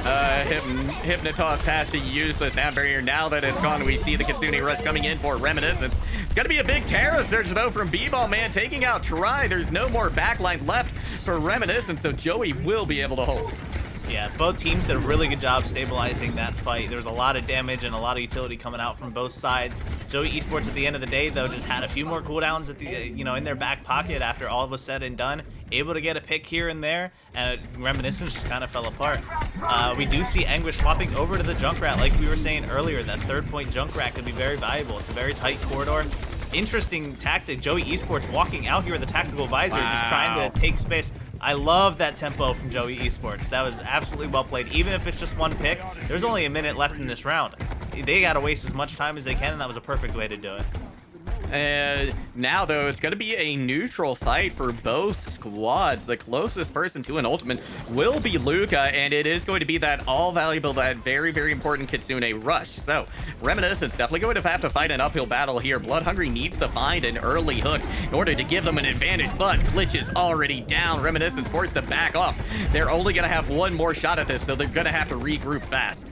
Hypnotoss has to use the sound barrier now that it's gone. We see the Kitsune rush coming in for Reminiscence. It's going to be a big Terra Surge though from B-Ball Man taking out Try. There's no more backline left for Reminiscence, so Joey will be able to hold. Yeah, both teams did a really good job stabilizing that fight. There was a lot of damage and a lot of utility coming out from both sides. Joey Esports at the end of the day, though, just had a few more cooldowns at the in their back pocket after all was said and done. Able to get a pick here and there, and Reminiscence just kind of fell apart. We do see Anguish swapping over to the Junkrat, like we were saying earlier. That third point Junkrat could be very valuable. It's a very tight corridor. Interesting tactic. Joey Esports walking out here with a tactical visor, just trying to take space. I love that tempo from Joey Esports. That was absolutely well played. Even if it's just one pick, there's only a minute left in this round. They got to waste as much time as they can, and that was a perfect way to do it. Now, though, it's going to be a neutral fight for both squads. The closest person to an ultimate will be Luca, and it is going to be that all-valuable, that very, very important Kitsune rush. So, Reminiscence definitely going to have to fight an uphill battle here. Blood Hungry needs to find an early hook in order to give them an advantage, but Glitch is already down. Reminiscence forced to back off. They're only going to have one more shot at this, so they're going to have to regroup fast.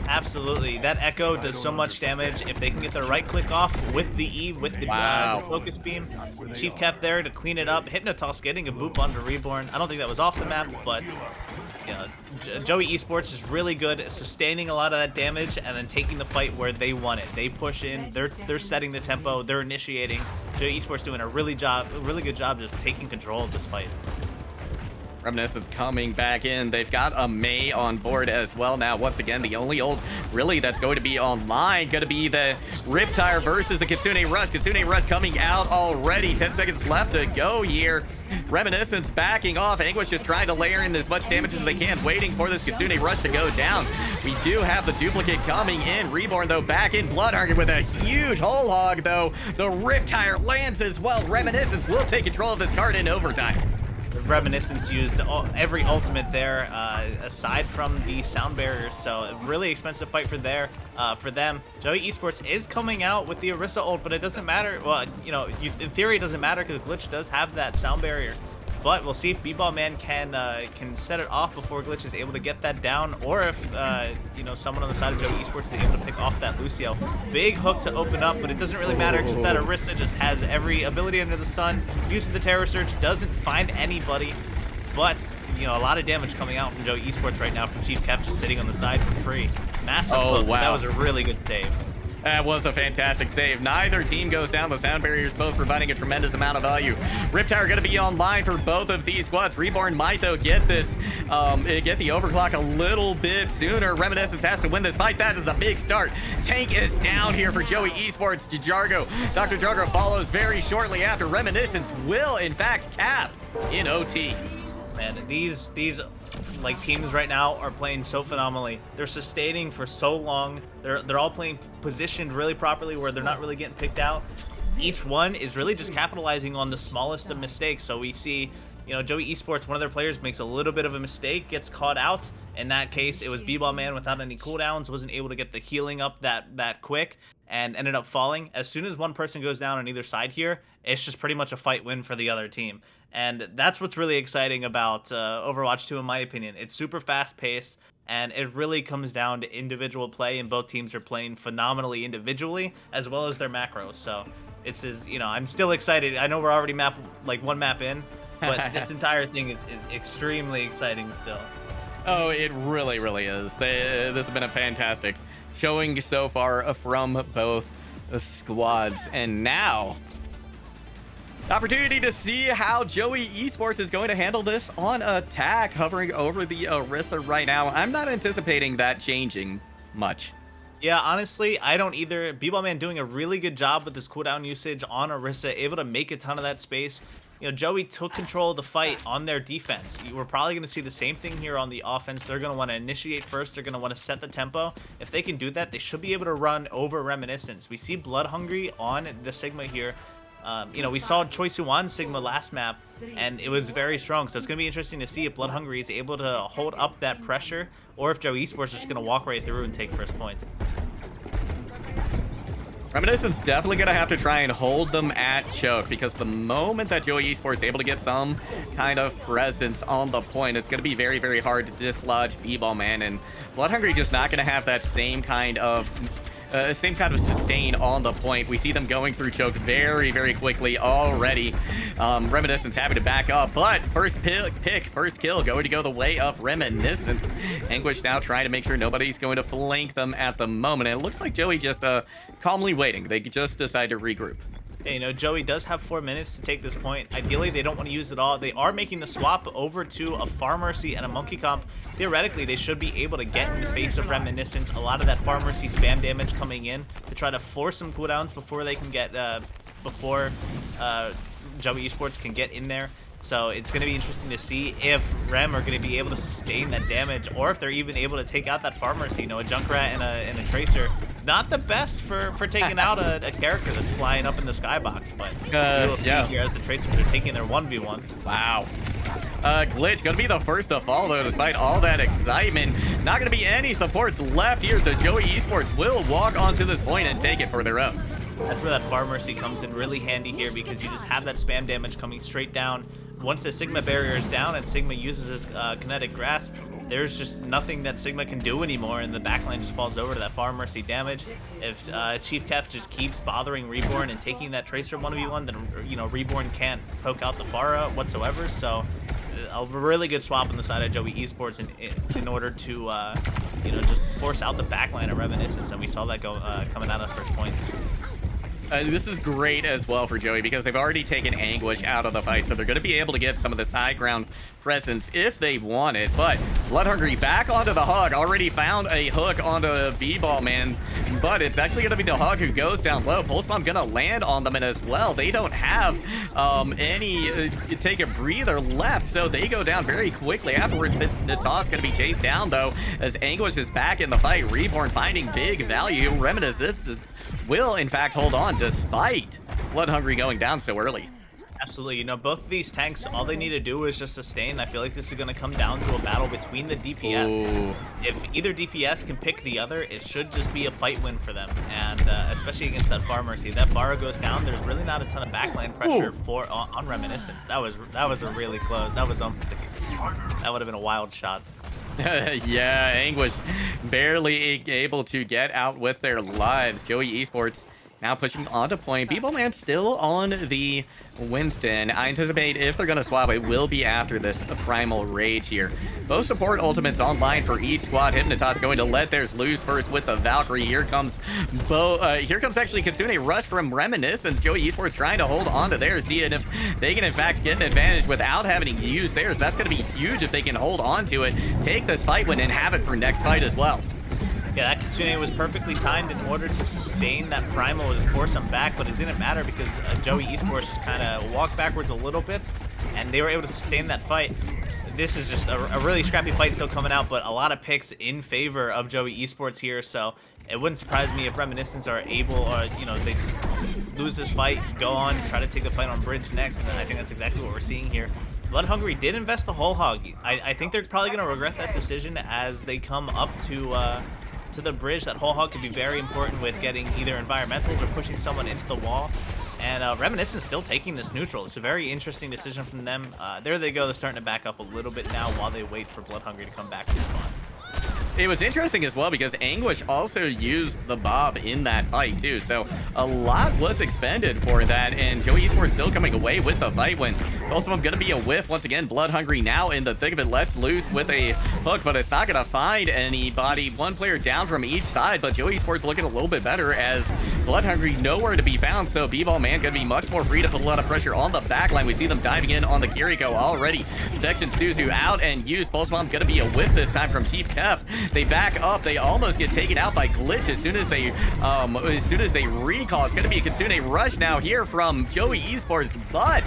Absolutely. That Echo does so much damage. If they can get the right click off with the E, with the focus beam. Chief Kev there to clean it up. Hypnotoss getting a boop onto Reborn. I don't think that was off the map, but Joey Esports is really good at sustaining a lot of that damage and then taking the fight where they want it. They push in. They're setting the tempo. They're initiating. Joey Esports doing a really good job just taking control of this fight. Reminiscence coming back in. They've got a Mei on board as well now. Once again, the only ult really that's going to be online going to be the Riptire versus the Kitsune Rush. Kitsune Rush coming out already. 10 seconds left to go here. Reminiscence backing off. Anguish just trying to layer in as much damage as they can, waiting for this Kitsune Rush to go down. We do have the duplicate coming in. Reborn, though, back in. Blood Hungry with a huge Whole Hog, though. The Riptire lands as well. Reminiscence will take control of this card in overtime. Reminiscence used every ultimate there, aside from the sound barriers, so a really expensive fight for them. Joey Esports is coming out with the Orisa ult, but it doesn't matter. Well, in theory it doesn't matter because Glitch does have that sound barrier. But we'll see if B-Ball Man can set it off before Glitch is able to get that down, or if someone on the side of Joey Esports is able to pick off that Lucio. Big hook to open up, but it doesn't really matter because that Orisa just has every ability under the sun. Uses the Terror Surge, doesn't find anybody, but a lot of damage coming out from Joey Esports right now from Chief Kev just sitting on the side for free. Massive hook. Wow. That was a really good save. That was a fantastic save. Neither team goes down. The sound barriers both providing a tremendous amount of value. Riptire going to be online for both of these squads. Reborn might, though, get the overclock a little bit sooner. Reminiscence has to win this fight. That is a big start. Tank is down here for Joey Esports. Jargo. Dr. Jargo follows very shortly after. Reminiscence will, in fact, cap in OT. Man, these teams right now are playing so phenomenally. They're sustaining for so long. They're all playing positioned really properly where they're not really getting picked out. Each one is really just capitalizing on the smallest of mistakes. So we see, Joey Esports, one of their players makes a little bit of a mistake, gets caught out. In that case, it was B-Ball Man without any cooldowns, wasn't able to get the healing up that quick, and ended up falling. As soon as one person goes down on either side here, it's just pretty much a fight win for the other team. And that's what's really exciting about Overwatch 2, in my opinion. It's super fast-paced, and it really comes down to individual play, and both teams are playing phenomenally individually, as well as their macros. So I'm still excited. I know we're already one map in, but this entire thing is extremely exciting still. Oh, it really, really is. This has been a fantastic showing so far from both squads. And now, opportunity to see how Joey Esports is going to handle this on attack, hovering over the Orisa right now. I'm not anticipating that changing much. Yeah, honestly, I don't either. B-Ball Man doing a really good job with his cooldown usage on Orisa, able to make a ton of that space. You know, Joey took control of the fight on their defense. We're probably going to see the same thing here on the offense. They're going to want to initiate first. They're going to want to set the tempo. If they can do that, they should be able to run over Reminiscence. We see Blood Hungry on the Sigma here. You know, we saw Choi Suwan Sigma last map, and it was very strong. So it's going to be interesting to see if Blood Hungry is able to hold up that pressure, or if Joey Esports is just going to walk right through and take first point. Reminiscence definitely going to have to try and hold them at choke, because the moment that Joey Esports is able to get some kind of presence on the point, it's going to be very, very hard to dislodge B-Ball Man, and Blood Hungry just not going to have that same kind of sustain on the point. We see them going through choke very, very quickly already. Reminiscence happy to back up, but first kill going to go the way of Reminiscence. Anguish now trying to make sure nobody's going to flank them at the moment, and it looks like Joey just calmly waiting. They just decide to regroup. You know, Joey does have 4 minutes to take this point. Ideally, they don't want to use it all. They are making the swap over to a Pharmercy and a Monkey Comp. Theoretically, they should be able to get in the face of Reminiscence. A lot of that Pharmercy spam damage coming in to try to force some cooldowns before they can get, Joey Esports can get in there. So it's going to be interesting to see if Rem are going to be able to sustain that damage, or if they're even able to take out that Pharmercy. You know, a Junkrat and a Tracer, not the best for taking out a character that's flying up in the skybox, but we'll see here as the Tracers are taking their 1v1. Wow. Glitch going to be the first to fall, though, despite all that excitement. Not going to be any supports left here, so Joey Esports will walk onto this point and take it for their own. That's where that Pharmercy comes in really handy here, because you just have that spam damage coming straight down. Once the Sigma barrier is down and Sigma uses his kinetic grasp, there's just nothing that Sigma can do anymore, and the backline just falls over to that Pharmercy damage. If Chief Kef just keeps bothering Reborn and taking that Tracer 1v1, then, you know, Reborn can't poke out the Pharah whatsoever. So a really good swap on the side of Joey Esports in order to, you know, just force out the backline of Reminiscence, and we saw that go coming out of the first point. This is great as well for Joey, because they've already taken Anguish out of the fight, so they're going to be able to get some of this high ground presence if they want it. But Blood Hungry back onto the Hug, already found a hook onto B-Ball Man, but it's actually going to be the Hug who goes down low. Pulse Bomb going to land on them, and as well, they don't have any take a breather left, so they go down very quickly. Afterwards, the toss going to be chased down, though, as Anguish is back in the fight. Reborn finding big value. Reminiscence will, in fact, hold on, despite Blood Hungry going down so early. Absolutely. You know, both of these tanks, all they need to do is just sustain. I feel like this is going to come down to a battle between the DPS. Ooh. If either DPS can pick the other, it should just be a fight win for them. And especially against that Pharmercy. That Pharah goes down, there's really not a ton of backline pressure on Reminiscence. That was a really close. That was almost that would have been a wild shot. Yeah, Anguish barely able to get out with their lives. Joey Esports now pushing onto point. B-Ball Man still on the Winston. I anticipate if they're going to swap, it will be after this Primal Rage here. Both support ultimates online for each squad. Hypnotoss going to let theirs loose first with the Valkyrie. Here comes actually Kitsune rush from Reminiscence. Joey Esports trying to hold on to theirs, seeing if they can in fact get an advantage without having to use theirs. That's going to be huge if they can hold on to it, take this fight win, and have it for next fight as well. Yeah, that Kitsune was perfectly timed in order to sustain that Primal and force him back, but it didn't matter because Joey Esports just kind of walked backwards a little bit, and they were able to sustain that fight. This is just a really scrappy fight still coming out, but a lot of picks in favor of Joey Esports here, so it wouldn't surprise me if Reminiscence are able, or, you know, they just lose this fight, go on, try to take the fight on Bridge next, and I think that's exactly what we're seeing here. Blood Hungry did invest the whole hog. I think they're probably going to regret that decision as they come up to the bridge. That whole hog could be very important with getting either environmentals or pushing someone into the wall. And Reminiscence still taking this neutral. It's a very interesting decision from them. There they go. They're starting to back up a little bit now while they wait for Blood Hungry to come back to the spawn. It was interesting as well because Anguish also used the Bob in that fight too, so a lot was expended for that, and Joey Esports still coming away with the fight win. Also, I'm gonna be a whiff once again. Blood Hungry now in the thick of it, lets loose with a hook, but it's not gonna find anybody. One player down from each side, but Joey Esports looking a little bit better as Blood Hungry nowhere to be found, so B-Ball Man gonna be much more free to put a lot of pressure on the backline. We see them diving in on the Kiriko already. Detection Suzu out and used. Pulse Bomb gonna be a whiff this time from Teep Kef. They back up. They almost get taken out by Glitch as soon as they recall. It's gonna be a Kitsune rush now here from Joey Esports, but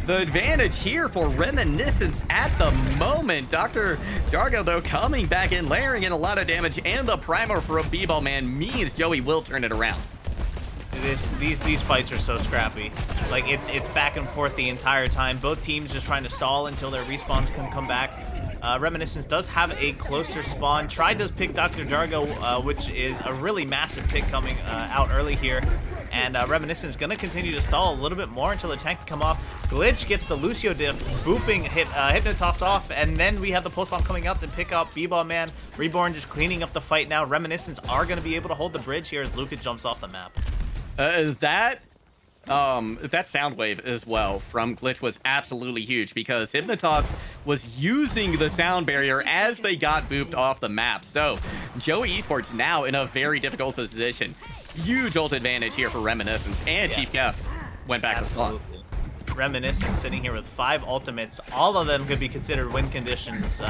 the advantage here for Reminiscence at the moment. Dr. Jargo, though, coming back in, layering in a lot of damage, and the primer for a B-Ball Man means Joey will turn it around. These fights are so scrappy. Like, it's back and forth the entire time. Both teams just trying to stall until their respawns can come back. Reminiscence does have a closer spawn. Try does pick Dr. Jargo, which is a really massive pick coming out early here. And Reminiscence gonna continue to stall a little bit more until the tank can come off. Glitch gets the Lucio diff, booping, Hypnotoss off, and then we have the Pulse Bomb coming out to pick up B-Ball Man. Reborn just cleaning up the fight now. Reminiscence are gonna be able to hold the bridge here as Luca jumps off the map. That sound wave as well from Glitch was absolutely huge because Hypnotoss was using the sound barrier as they got booped off the map. So Joey Esports now in a very difficult position. Huge ult advantage here for Reminiscence, and Chief Kef went back to slot. Reminiscence sitting here with 5 ultimates. All of them could be considered win conditions,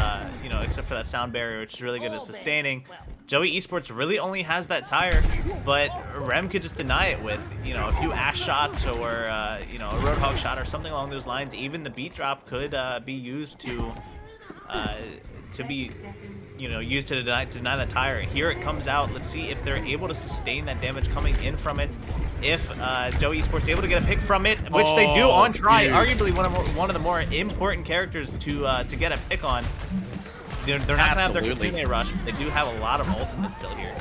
you know, except for that sound barrier, which is really good at sustaining. Joey Esports really only has that tire, but Rem could just deny it with, you know, a few Ash shots or, you know, a Roadhog shot or something along those lines. Even the beat drop could be used to be, you know, used to deny that tire. Here it comes out. Let's see if they're able to sustain that damage coming in from it. If Joey Esports is able to get a pick from it, which they do on try, arguably one of the more important characters to get a pick on. They're not gonna have their Kitsune rush, but they do have a lot of ultimates still here.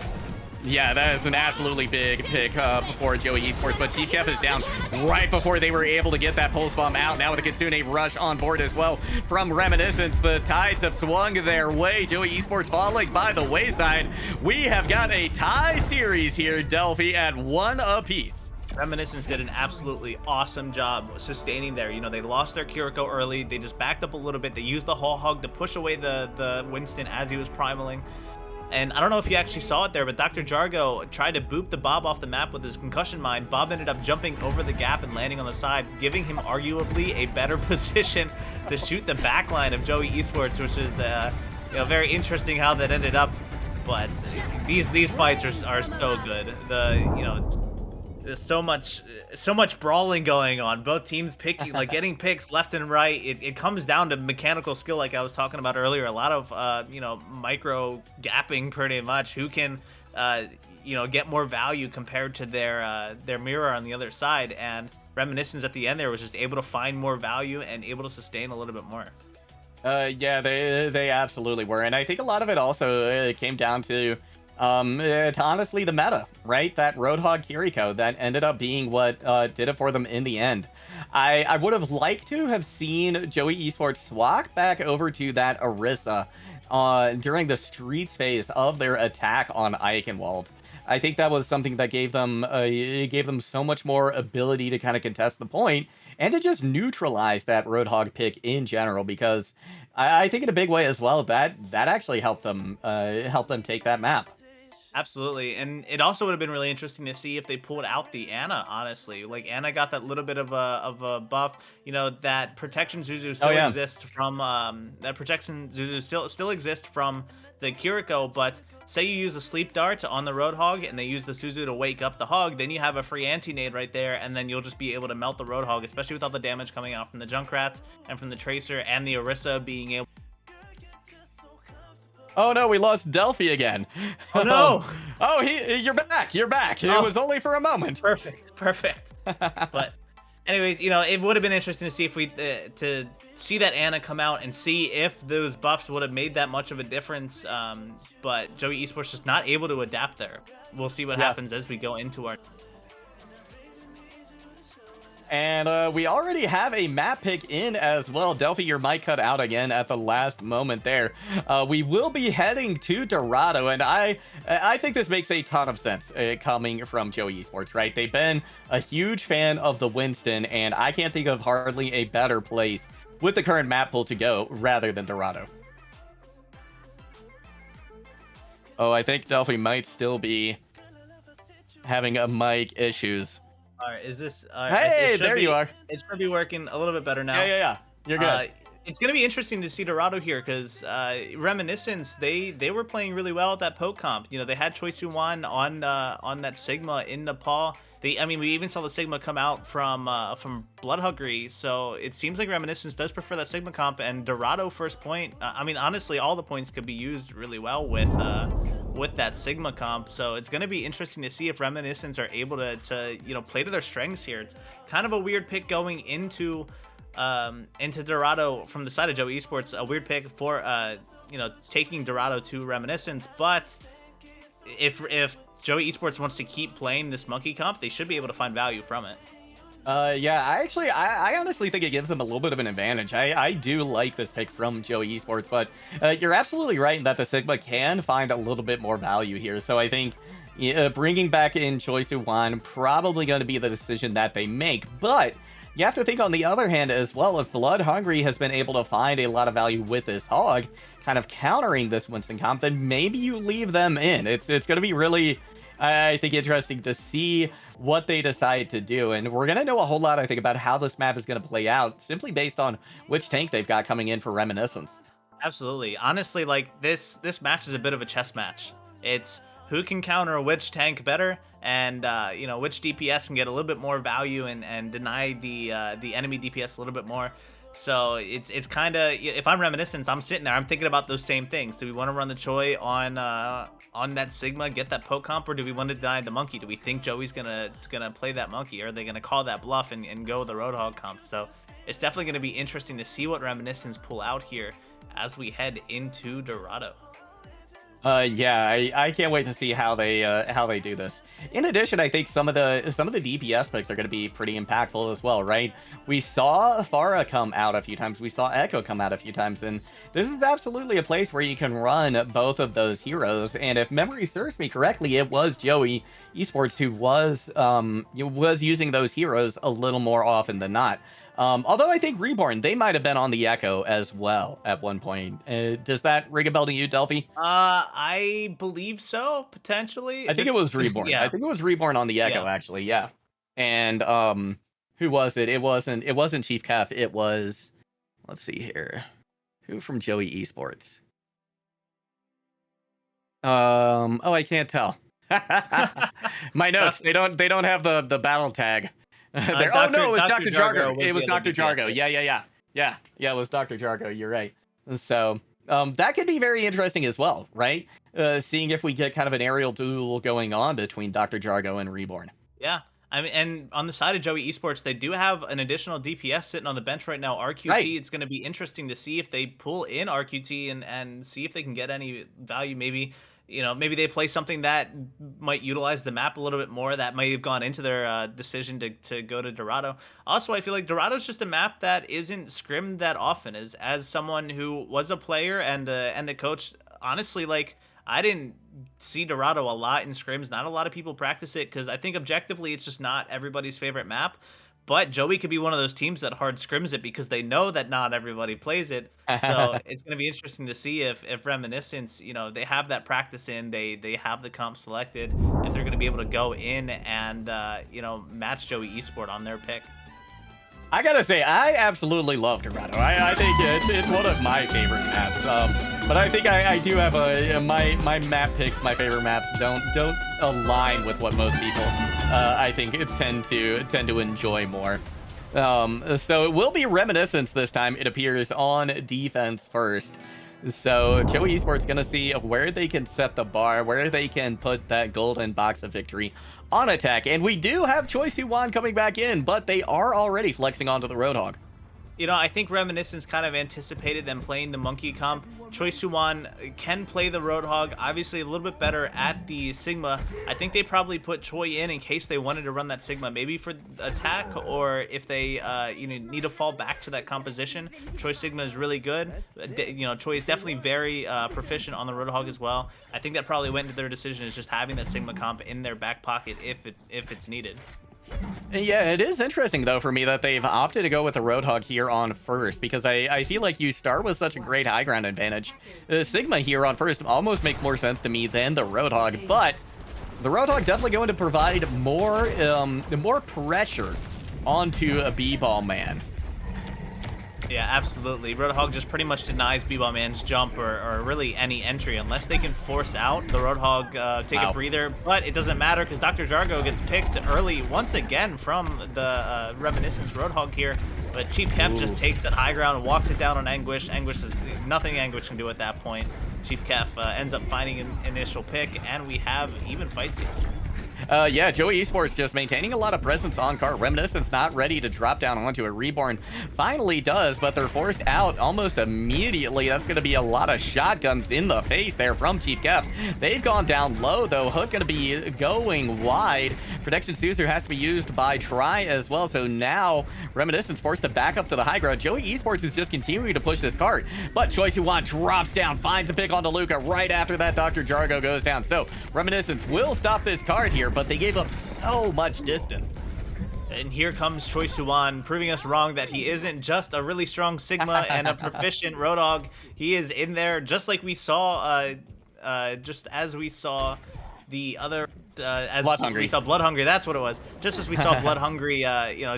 Yeah, that is an absolutely big pick before Joey Esports, but G-Kef is down right before they were able to get that Pulse Bomb out. Now with a Kitsune rush on board as well from Reminiscence, the tides have swung their way. Joey Esports falling by the wayside. We have got a tie series here, Delphi, at 1 apiece. Reminiscence did an absolutely awesome job sustaining there. You know, they lost their Kiriko early. They just backed up a little bit. They used the Whole Hog to push away the Winston as he was primaling. And I don't know if you actually saw it there, but Dr. Jargo tried to boop the Bob off the map with his concussion mine. Bob ended up jumping over the gap and landing on the side, giving him arguably a better position to shoot the backline of Joey Esports, which is you know, very interesting how that ended up. But these fights are so good. You know, there's so much brawling going on. Both teams picking, like, getting picks left and right. It comes down to mechanical skill, like I was talking about earlier. A lot of you know, micro gapping, pretty much. Who can you know, get more value compared to their mirror on the other side. And Reminiscence at the end there was just able to find more value and able to sustain a little bit more. Yeah, they absolutely were, and I think a lot of it also came down to honestly the meta, right? That Roadhog Kiriko that ended up being what did it for them in the end. I would have liked to have seen Joey Esports swap back over to that Orisa during the streets phase of their attack on Eichenwald. I think that was something that gave them so much more ability to kind of contest the point and to just neutralize that Roadhog pick in general, because I think in a big way as well that actually helped them take that map. Absolutely, and it also would have been really interesting to see if they pulled out the Ana, honestly. Like, Ana got that little bit of a buff. You know, that protection Zuzu still exists from still exists from the Kiriko, but say you use a sleep dart on the Roadhog and they use the Suzu to wake up the Hog, then you have a free anti-nade right there, and then you'll just be able to melt the Roadhog, especially with all the damage coming out from the Junkrat and from the Tracer and the Orisa being able. Oh no, we lost Delphi again. Oh no! Oh, you're back. You're back. It was only for a moment. Perfect. But anyways, you know, it would have been interesting to see if to see that Ana come out and see if those buffs would have made that much of a difference. But Joey Esports just not able to adapt there. We'll see what happens as we go into our. And we already have a map pick in as well. Delphi, your mic cut out again at the last moment there. We will be heading to Dorado, and I think this makes a ton of sense coming from Joey Esports, right? They've been a huge fan of the Winston, and I can't think of hardly a better place with the current map pool to go rather than Dorado. Oh, I think Delphi might still be having a mic issues. All right, is this? Hey, there you are. It should be working a little bit better now. Yeah. You're good. It's gonna be interesting to see Dorado here because Reminiscence they were playing really well at that poke comp. You know, they had Choi Soo-won on that Sigma in Nepal. We even saw the Sigma come out from Blood Hungry, so it seems like Reminiscence does prefer that Sigma comp, and Dorado first point. Honestly, all the points could be used really well with that Sigma comp, so it's going to be interesting to see if Reminiscence are able to play to their strengths here. It's kind of a weird pick going into Dorado from the side of Joey Esports, a weird pick for taking Dorado to Reminiscence, but if Joey Esports wants to keep playing this monkey comp, they should be able to find value from it. Yeah, I honestly think it gives them a little bit of an advantage. I do like this pick from Joey Esports, but you're absolutely right in that the Sigma can find a little bit more value here. So I think bringing back in Choi Soo-won probably going to be the decision that they make. But you have to think on the other hand as well, if Blood Hungry has been able to find a lot of value with this hog, kind of countering this Winston comp, then maybe you leave them in. It's going to be really, I think, interesting to see what they decide to do, and we're going to know a whole lot, I think, about how this map is going to play out simply based on which tank they've got coming in for Reminiscence. Absolutely. Honestly, like this match is a bit of a chess match. It's who can counter which tank better, and which DPS can get a little bit more value and deny the enemy DPS a little bit more. So it's kind of, if I'm Reminiscence, I'm sitting there, I'm thinking about those same things. Do we want to run the Choi on that Sigma, get that poke comp, or do we want to deny the monkey? Do we think Joey's gonna play that monkey, or are they gonna call that bluff and go the Roadhog comp? So it's definitely gonna be interesting to see what Reminiscence pull out here as we head into Dorado. Yeah, I can't wait to see how they do this. In addition, I think some of the DPS picks are going to be pretty impactful as well, right? We saw Farah come out a few times, we saw Echo come out a few times, and this is absolutely a place where you can run both of those heroes. And if memory serves me correctly, it was Joey Esports who was using those heroes a little more often than not. Although I think Reborn, they might have been on the Echo as well at one point. Does that ring a bell to you, Delphi? I believe so, potentially. I think it was Reborn. Yeah. I think it was Reborn on the Echo, actually. Yeah. And who was it? It wasn't Chief Kef. It was, let's see here, who from Joey Esports? Oh, I can't tell. My notes, they don't have the battle tag. Oh no, it was Dr. Jargo. It was Dr. Jargo. Yeah, it was Dr. Jargo. You're right. So that could be very interesting as well, right? Seeing if we get kind of an aerial duel going on between Dr. Jargo and Reborn. Yeah. And on the side of Joey Esports, they do have an additional DPS sitting on the bench right now, RQT. Right. It's going to be interesting to see if they pull in RQT and see if they can get any value. Maybe they play something that might utilize the map a little bit more. That might have gone into their decision to go to Dorado. Also, I feel like Dorado's just a map that isn't scrimmed that often. As someone who was a player and a coach, honestly, like, I didn't see Dorado a lot in scrims. Not a lot of people practice it because I think objectively it's just not everybody's favorite map. But Joey could be one of those teams that hard scrims it because they know that not everybody plays it. So it's going to be interesting to see if Reminiscence, they have that practice in, they have the comp selected, if they're going to be able to go in and, match Joey Esport on their pick. I gotta say, I absolutely love Dorado. I think it's one of my favorite maps. But I think I do have my map picks, my favorite maps don't align with what most people I think tend to enjoy more. So it will be Reminiscence this time. It appears on defense first. So Joey Esports gonna see where they can set the bar, where they can put that golden box of victory on attack. And we do have Choi Soo-won coming back in, but they are already flexing onto the Roadhog. I think Reminiscence kind of anticipated them playing the monkey comp Choi Suwon can play the Roadhog, obviously a little bit better at the Sigma. I think they probably put Choi in case they wanted to run that Sigma, maybe for attack, or if they need to fall back to that composition. Choi Sigma is really good. Choi is definitely very proficient on the Roadhog as well. I think that probably went into their decision, is just having that Sigma comp in their back pocket if it's needed. Yeah, it is interesting, though, for me that they've opted to go with the Roadhog here on first, because I feel like you start with such a great high ground advantage. The Sigma here on first almost makes more sense to me than the Roadhog, but the Roadhog definitely going to provide more pressure onto a B-Ball Man. Yeah, absolutely. Roadhog just pretty much denies B-Ball Man's jump or really any entry unless they can force out the Roadhog, take a breather. But it doesn't matter because Dr. Jargo gets picked early once again from the Reminiscence Roadhog here. But Chief Kev just takes that high ground and walks it down on Anguish. Anguish is nothing Anguish can do at that point. Chief Kev ends up finding an initial pick, and we have even fights here. Yeah, Joey Esports just maintaining a lot of presence on cart. Reminiscence not ready to drop down onto it. Reborn finally does, but they're forced out almost immediately. That's going to be a lot of shotguns in the face there from Chief Kev. They've gone down low, though. Hook going to be going wide. Protection Suzu has to be used by Try as well, so now Reminiscence forced to back up to the high ground. Joey Esports is just continuing to push this cart, but Choi Suwon drops down, finds a pick onto Luca. Right after that, Dr. Jargo goes down. So Reminiscence will stop this cart here, but they gave up so much distance. And here comes Choi Suwon, proving us wrong that he isn't just a really strong Sigma and a proficient Roadhog. He is in there just like we saw, just as we saw the other, as Blood Hungry. We saw Blood Hungry, that's what it was. Just as we saw Blood Hungry,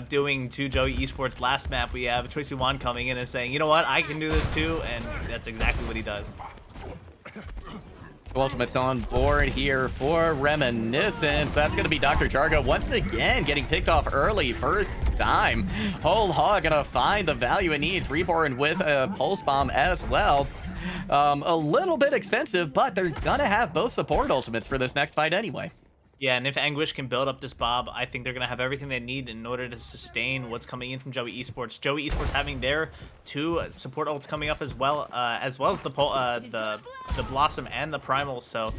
doing to Joey Esports last map, we have Choi Suwon coming in and saying, you know what, I can do this too, and that's exactly what he does. Ultimate's on board here for Reminiscence. That's going to be Dr. Jargo once again getting picked off early, first time. Whole Hog going to find the value it needs. Reborn with a Pulse Bomb as well. A little bit expensive, but they're going to have both support ultimates for this next fight anyway. Yeah, and if Anguish can build up this Bob, I think they're going to have everything they need in order to sustain what's coming in from Joey Esports. Joey Esports having their two support ults coming up as well as the Blossom and the Primal. So,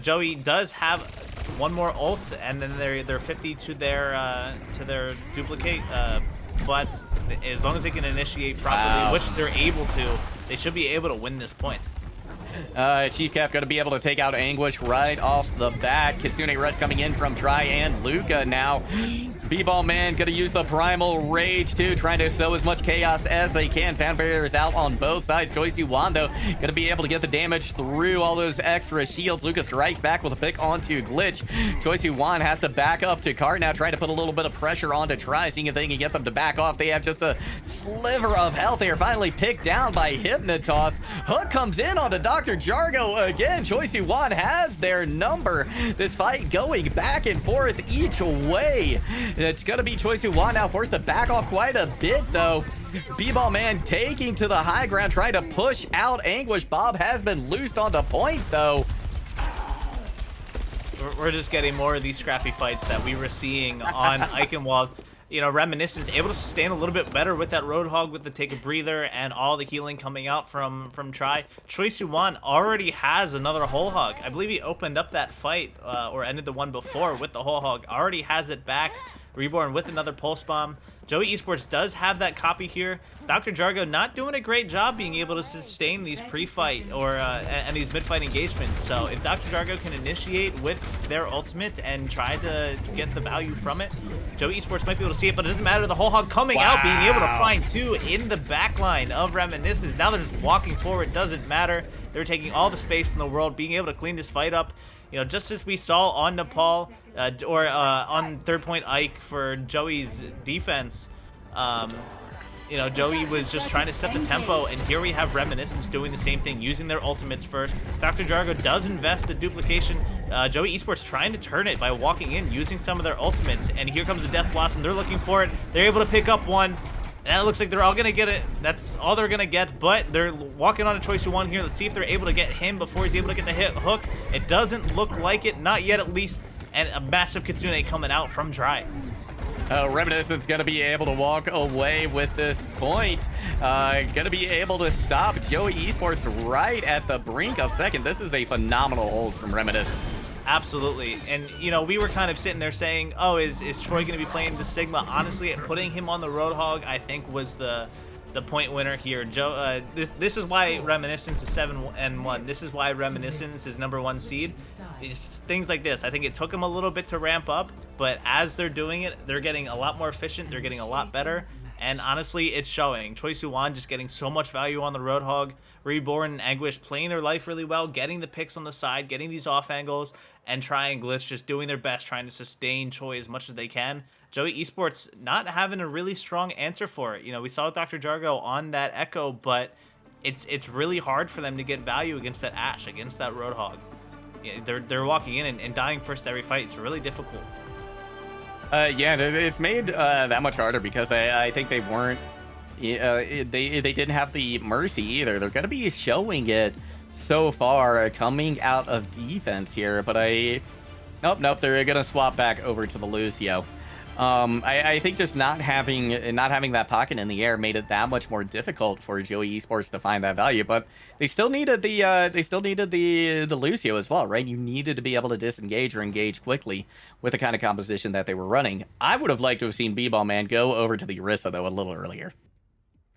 Joey does have one more ult, and then they're 50 to their duplicate. But as long as they can initiate properly, which they're able to, they should be able to win this point. Chief Kev going to be able to take out Anguish right off the bat. Kitsune Rush coming in from Try and Luca now. B-Ball Man going to use the Primal Rage too, trying to sow as much chaos as they can. Sound barriers out on both sides. Choi Suwon, though, going to be able to get the damage through all those extra shields. Luca strikes back with a pick onto Glitch. Choi Suwon has to back up to Cart now, trying to put a little bit of pressure onto Try, seeing if they can get them to back off. They have just a sliver of health. They are finally picked down by Hypnotoss. Hook comes in onto Dr. Jargo again. Choi Suwon has their number. This fight going back and forth each way. It's going to be Choi Suwon now forced to back off quite a bit, though. B-Ball Man taking to the high ground, trying to push out Anguish. Bob has been loosed onto point, though. We're just getting more of these scrappy fights that we were seeing on Eichenwald. Reminiscence able to sustain a little bit better with that Roadhog, with the take a breather and all the healing coming out from Try. Choi Suwon already has another Whole Hog. I believe he opened up that fight or ended the one before with the Whole Hog. Already has it back. Reborn with another Pulse Bomb. Joey Esports does have that copy here. Dr. Jargo not doing a great job being able to sustain these pre-fight or and these mid-fight engagements. So if Dr. Jargo can initiate with their ultimate and try to get the value from it, Joey Esports might be able to see it, but it doesn't matter. The Whole Hog coming out, being able to find two in the backline of Reminiscence. Now they're just walking forward, doesn't matter. They're taking all the space in the world, being able to clean this fight up. Just as we saw on Nepal or on third point Ike for Joey's defense, Joey was just trying to set the tempo, and here we have Reminiscence doing the same thing, using their ultimates first. Dr. Jargo does invest the duplication. Joey Esports trying to turn it by walking in, using some of their ultimates, and here comes the Death Blossom. They're looking for it. They're able to pick up one. And it looks like they're all going to get it. That's all they're going to get, but they're walking on a Choi Suwon here. Let's see if they're able to get him before he's able to get the hook. It doesn't look like it, not yet at least, and a massive Kitsune coming out from Try. Reminiscence going to be able to walk away with this point. Going to be able to stop Joey Esports right at the brink of second. This is a phenomenal hold from Reminiscence. Absolutely. And, you know, we were kind of sitting there saying, oh, is Troy going to be playing the Sigma? Honestly, putting him on the Roadhog, I think, was the point winner here. Joe, this is why Reminiscence is 7-1. This is why Reminiscence is #1 seed. It's things like this. I think it took them a little bit to ramp up, but as they're doing it, they're getting a lot more efficient. They're getting a lot better. And honestly, it's showing. Choi Soo-won just getting so much value on the Roadhog. Reborn and Anguish playing their life really well, getting the picks on the side, getting these off angles, and Tri and Glitch just doing their best, trying to sustain Choi as much as they can. Joey Esports not having a really strong answer for it. You know, we saw Dr. Jargo on that Echo, but it's really hard for them to get value against that Ashe, against that Roadhog. Yeah, they're walking in and dying first every fight. It's really difficult. Yeah, it's made that much harder because I think they weren't. They didn't have the mercy either. They're gonna be showing it so far coming out of defense here, but nope. They're gonna swap back over to the Lucio. I think just not having that pocket in the air made it that much more difficult for Joey Esports to find that value. But they still needed the Lucio as well, right? You needed to be able to disengage or engage quickly with the kind of composition that they were running. I would have liked to have seen B-Ball Man go over to the Orisa though a little earlier.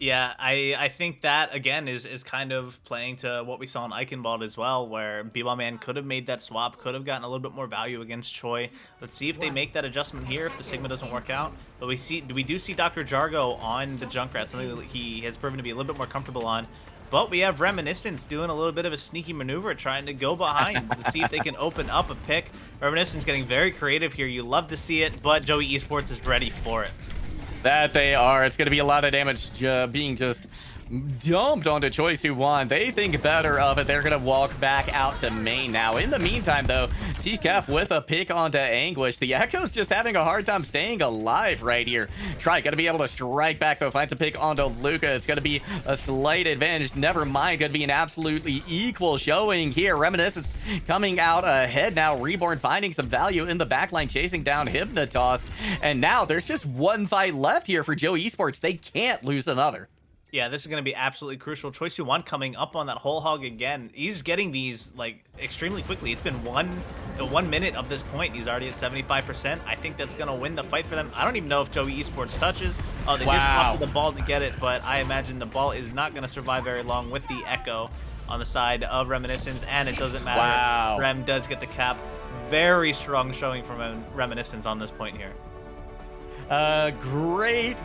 Yeah, I think that, again, is kind of playing to what we saw in Eichenwald as well, where B-Ball Man could have made that swap, could have gotten a little bit more value against Choi. Let's see if they make that adjustment here if the Sigma doesn't work out. But we do see Dr. Jargo on the Junkrat, something that he has proven to be a little bit more comfortable on. But we have Reminiscence doing a little bit of a sneaky maneuver, trying to go behind to see if they can open up a pick. Reminiscence getting very creative here. You love to see it, but Joey Esports is ready for it. That they are. It's going to be a lot of damage being just dumped onto Choi Soo-won. They think better of it. They're going to walk back out to main now. In the meantime, though, TCAF with a pick onto Anguish. The Echo's just having a hard time staying alive right here. Try going to be able to strike back, though. Finds a pick onto Luca. It's going to be a slight advantage. Never mind. Going to be an absolutely equal showing here. Reminiscence coming out ahead now. Reborn finding some value in the backline, chasing down Hypnotoss. And now there's just one fight left here for Joey Esports. They can't lose another. Yeah, this is going to be absolutely crucial. Choi Soo-won coming up on that whole hog again. He's getting these, like, extremely quickly. It's been 1 minute of this point. He's already at 75%. I think that's going to win the fight for them. I don't even know if Joey Esports touches. Oh, they did pop the ball to get it, but I imagine the ball is not going to survive very long with the Echo on the side of Reminiscence, and it doesn't matter. Wow. Rem does get the cap. Very strong showing from Reminiscence on this point here. Great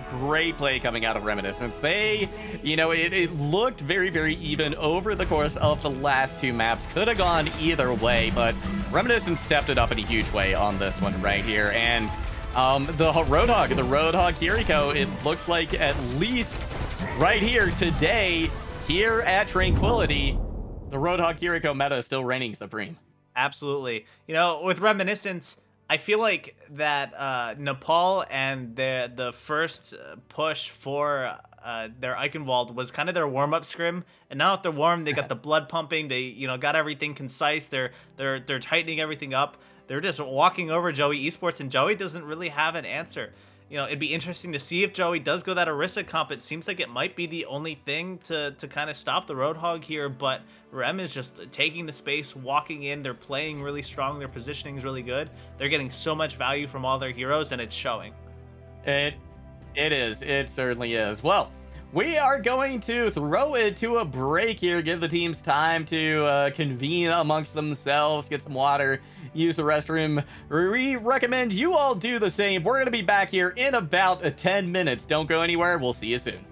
play coming out of Reminiscence. They, you know, it looked very even over the course of the last two maps. Could have gone either way, but Reminiscence stepped it up in a huge way on this one right here. And the Roadhog Kiriko, it looks like at least right here today, here at Tranquility, the Roadhog Kiriko meta is still reigning supreme. Absolutely. You know, with Reminiscence, I feel like that Nepal and the first push for their Eichenwald was kind of their warm-up scrim, and now that they're warm, they got the blood pumping. They got everything concise. They're tightening everything up. They're just walking over Joey Esports, and Joey doesn't really have an answer. You know, it'd be interesting to see if Joey does go that Orisa comp. It seems like it might be the only thing to kind of stop the Roadhog here, but Rem is just taking the space, walking in. They're playing really strong. Their positioning is really good. They're getting so much value from all their heroes, and it's showing. It is. It certainly is. Well, we are going to throw it to a break here, give the teams time to convene amongst themselves, get some water, use the restroom. We recommend you all do the same. We're going to be back here in about 10 minutes. Don't go anywhere. We'll see you soon.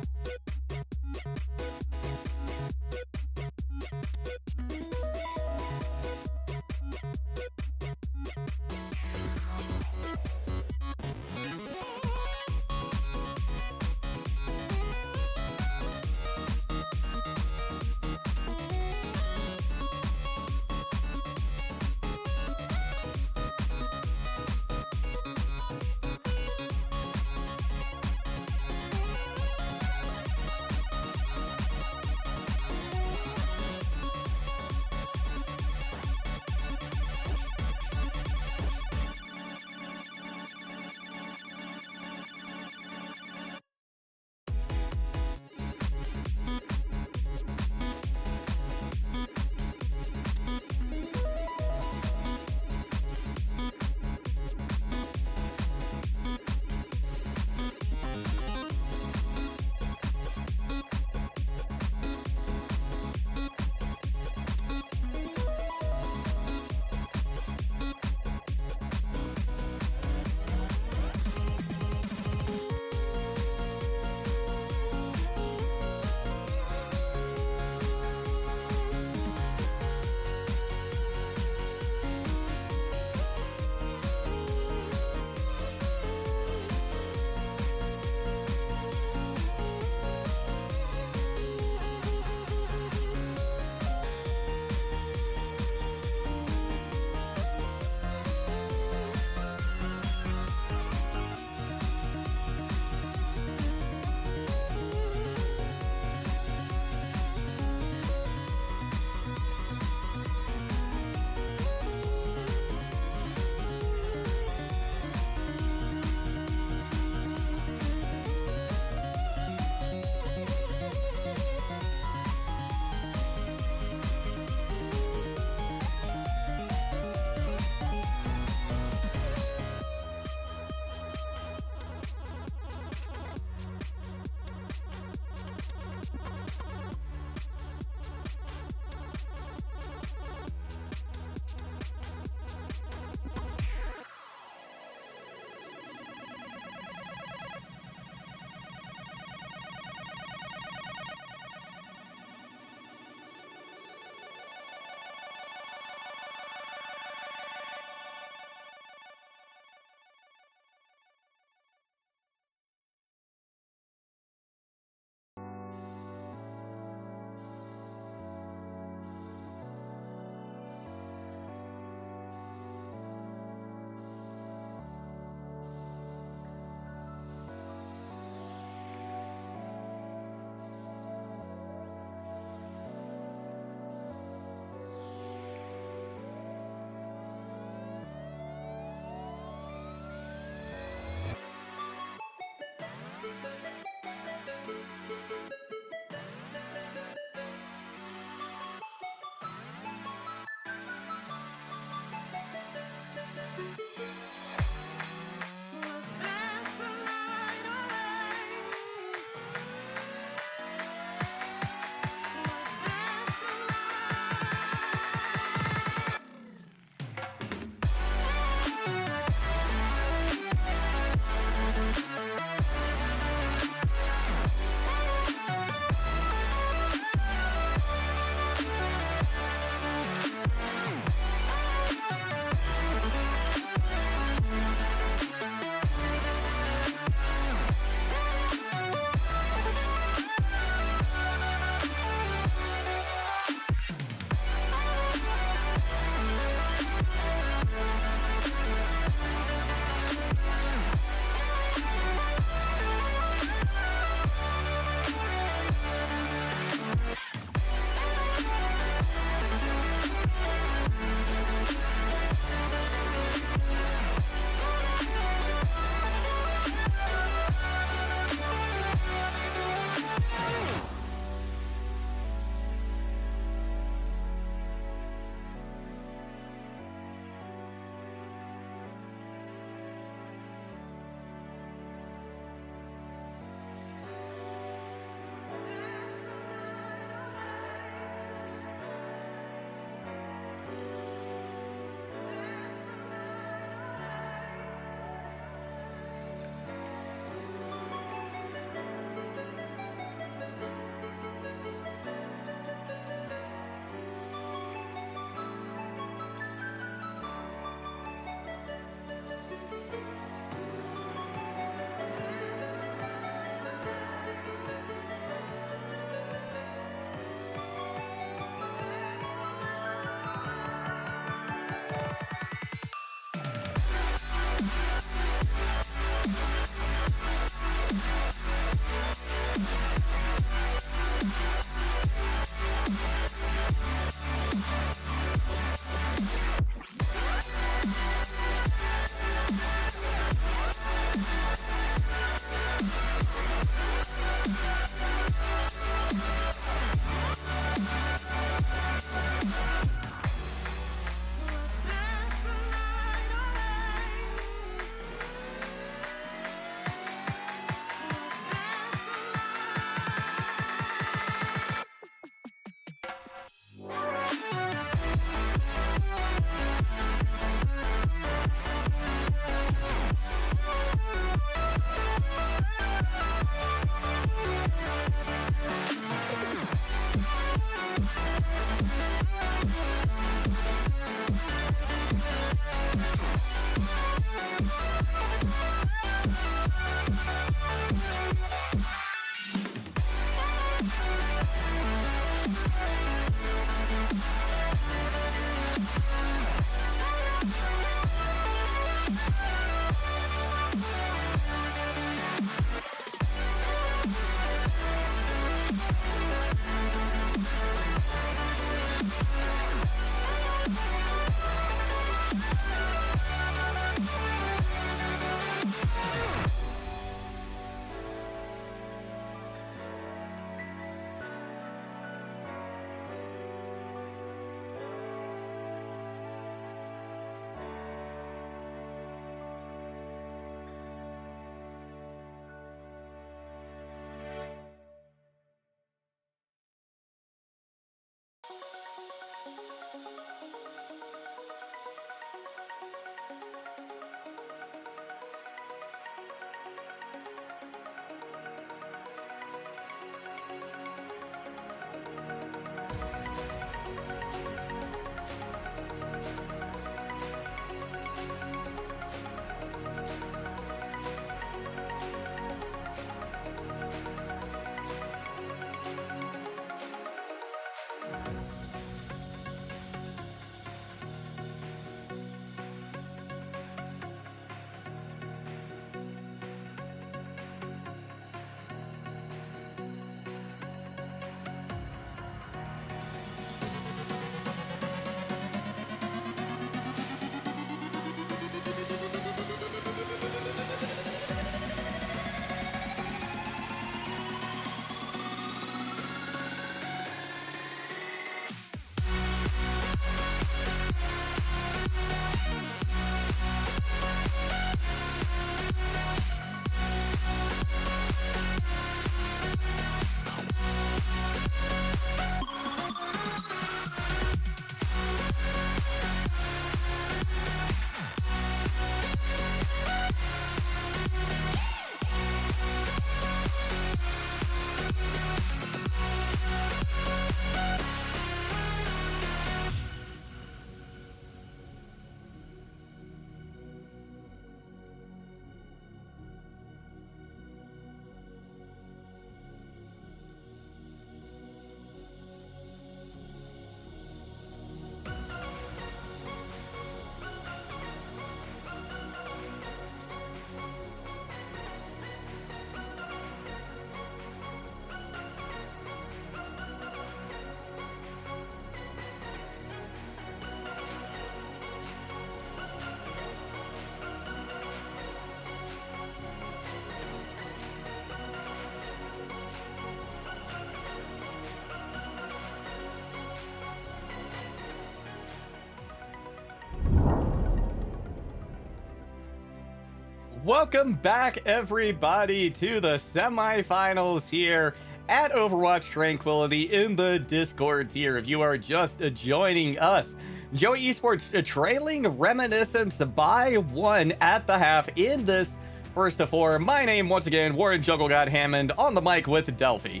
Welcome back, everybody, to the semifinals here at Overwatch Tranquility in the Discord tier. If you are just joining us, Joey Esports trailing Reminiscence by 1 at the half in this first of 4. My name, once again, Warren Jungle God Hammond, on the mic with Delphi.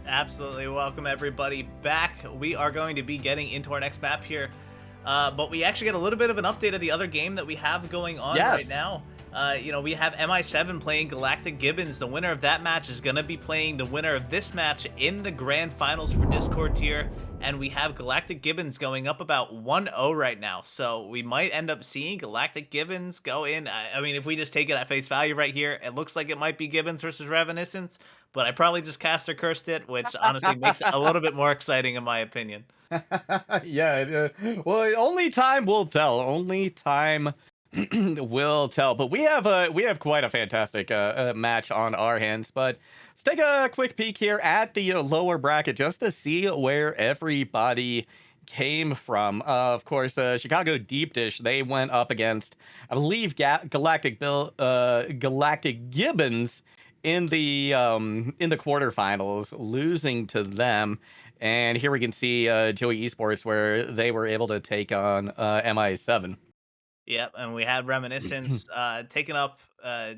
Absolutely. Welcome, everybody, back. We are going to be getting into our next map here, but we actually get a little bit of an update of the other game that we have going on right now. We have MI7 playing Galactic Gibbons. The winner of that match is going to be playing the winner of this match in the grand finals for Discord tier. And we have Galactic Gibbons going up about 1-0 right now. So we might end up seeing Galactic Gibbons go in. I mean, if we just take it at face value right here, it looks like it might be Gibbons versus Reminiscence. But I probably just cast or cursed it, which honestly makes it a little bit more exciting in my opinion. Yeah, well, only time will tell. Only time will tell. But we have quite a fantastic match on our hands. But let's take a quick peek here at the lower bracket just to see where everybody came from. Of course, Chicago Deep Dish, they went up against, I believe, Galactic Gibbons in the quarterfinals, losing to them. And here we can see Joey Esports, where they were able to take on MI7. Yep, and we had Reminiscence taking up.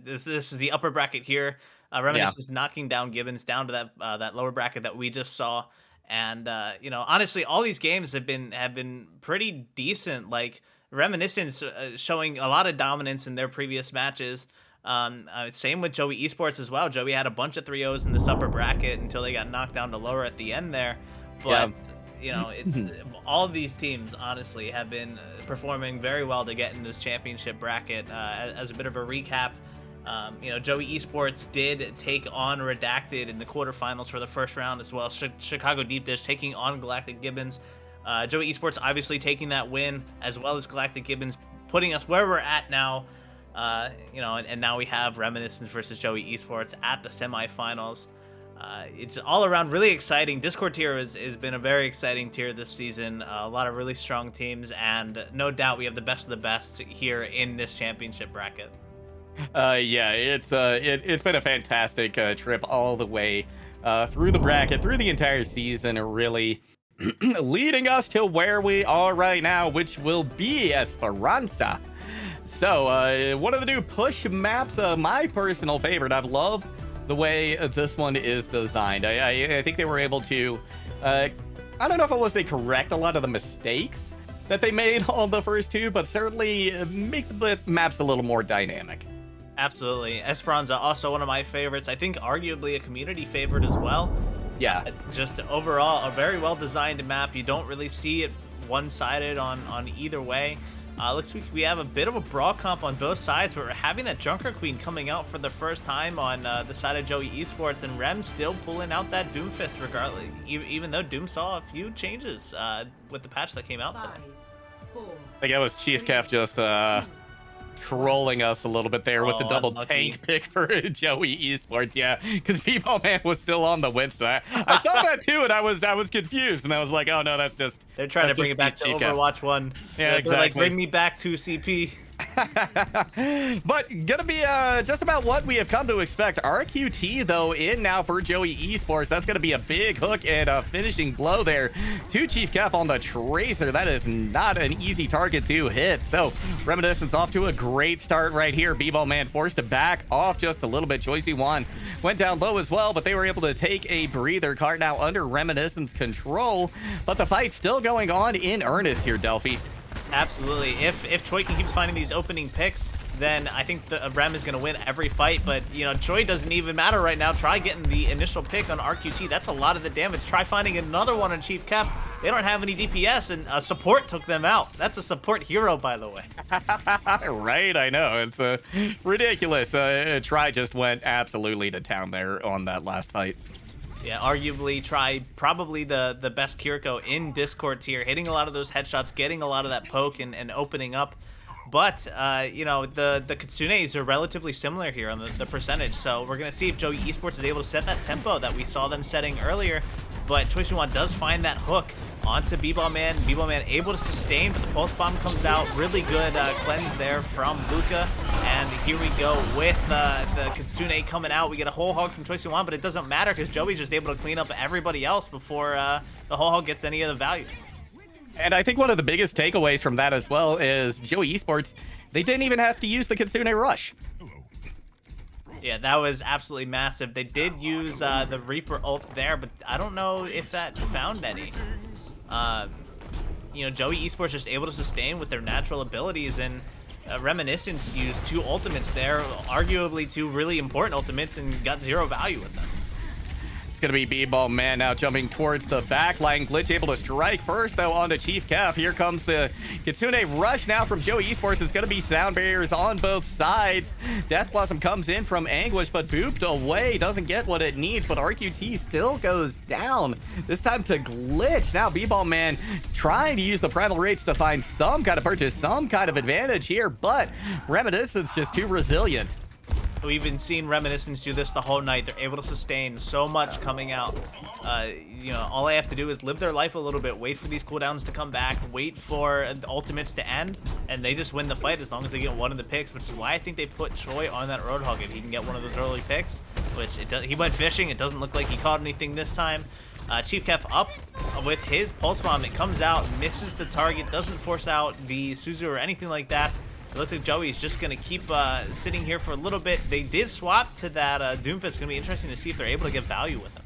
This is the upper bracket here. Reminiscence knocking down Gibbons down to that lower bracket that we just saw. And honestly, all these games have been pretty decent. Like Reminiscence showing a lot of dominance in their previous matches. Same with Joey Esports as well. Joey had a bunch of 3-0s in this upper bracket until they got knocked down to lower at the end there. But it's all of these teams honestly have been performing very well to get in this championship bracket. As a bit of a recap, Joey Esports did take on Redacted in the quarterfinals for the first round, as well as Chicago Deep Dish taking on Galactic Gibbons. Joey Esports obviously taking that win, as well as Galactic Gibbons, putting us where we're at now. And now we have Reminiscence versus Joey Esports at the semifinals. It's all around really exciting. Discord tier has been a very exciting tier this season. A lot of really strong teams, and no doubt we have the best of the best here in this championship bracket. It's been a fantastic trip all the way through the bracket, through the entire season, really. leading us to where we are right now, which will be Esperanza. So, one of the new push maps, my personal favorite. I love the way this one is designed. I think they were able to, I don't know if it was they correct a lot of the mistakes that they made on the first two, but certainly make the maps a little more dynamic. Absolutely. Esperanza, also one of my favorites. I think arguably a community favorite as well. Yeah. Just overall, a very well-designed map. You don't really see it one-sided on either way. Looks like we have a bit of a brawl comp on both sides, but we're having that Junker Queen coming out for the first time on the side of Joey Esports, and Rem still pulling out that Doomfist regardless, even though Doom saw a few changes with the patch that came out today. I think it was Chief Kef just trolling us a little bit there with the double unlucky. tank pick for Joey Esports. Yeah, because Bebo Man was still on the win. So I saw that too, and I was confused, and I was like, oh no, that's just They're trying to bring it back to Chief Kef. Overwatch 1. Yeah, They're like, exactly. bring me back to CP. But gonna be just about what we have come to expect. RQT though in now for Joey Esports. That's gonna be a big hook and a finishing blow there to Chief Kef on the Tracer. That is not an easy target to hit. So Reminiscence off to a great start right here. Bebo Man forced to back off just a little bit. Joycey Wan went down low as well, but they were able to take a breather. Card now under Reminiscence control, but the fight's still going on in earnest here, Delphi. Absolutely. If Choi can keep finding these opening picks, then I think the Rem is going to win every fight. But, you know, Choi doesn't even matter right now. Try getting the initial pick on RQT. That's a lot of the damage. Try finding another one on Chief Kef. They don't have any DPS, and support took them out. That's a support hero, by the way. Right, I know. It's ridiculous. Try just went absolutely to town there on that last fight. Yeah, arguably Try probably the best Kiriko in Discord tier, hitting a lot of those headshots, getting a lot of that poke and opening up. But, you know, the Kitsunes are relatively similar here on the percentage. So we're going to see if Joey Esports is able to set that tempo that we saw them setting earlier. But Choi Siwan does find that hook onto B-Ball Man. B-Ball Man able to sustain, but the Pulse Bomb comes out. Really good cleanse there from Luca. And here we go with the Kitsune coming out. We get a whole hog from Choi Siwan, but it doesn't matter because Joey's just able to clean up everybody else before the whole hog gets any of the value. And I think one of the biggest takeaways from that as well is Joey Esports, they didn't even have to use the Kitsune Rush. Yeah, that was absolutely massive. They did use the Reaper ult there, but I don't know if that found any. You know, Joey Esports just able to sustain with their natural abilities, and Reminiscence used two ultimates there, arguably two really important ultimates, and got zero value with them. It's going to be B-Ball Man now jumping towards the back line. Glitch able to strike first, though, onto Chief Kef. Here comes the Kitsune Rush now from Joey Esports. It's going to be sound barriers on both sides. Death Blossom comes in from Anguish, but booped away. Doesn't get what it needs, but RQT still goes down. This time to Glitch. Now B-Ball Man trying to use the Primal Rage to find some kind of purchase, some kind of advantage here, but Reminiscence just too resilient. We've been seeing Reminiscence do this the whole night. They're able to sustain so much coming out. You know, all I have to do is live their life a little bit, wait for these cooldowns to come back, wait for the ultimates to end, and they just win the fight as long as they get one of the picks, which is why I think they put Choi on that Roadhog if he can get one of those early picks, which he went fishing. It doesn't look like he caught anything this time. Chief Kef up with his Pulse Bomb. It comes out, misses the target, doesn't force out the Suzu or anything like that. It looks like Joey's just going to keep sitting here for a little bit. They did swap to that Doomfist. It's going to be interesting to see if they're able to get value with him.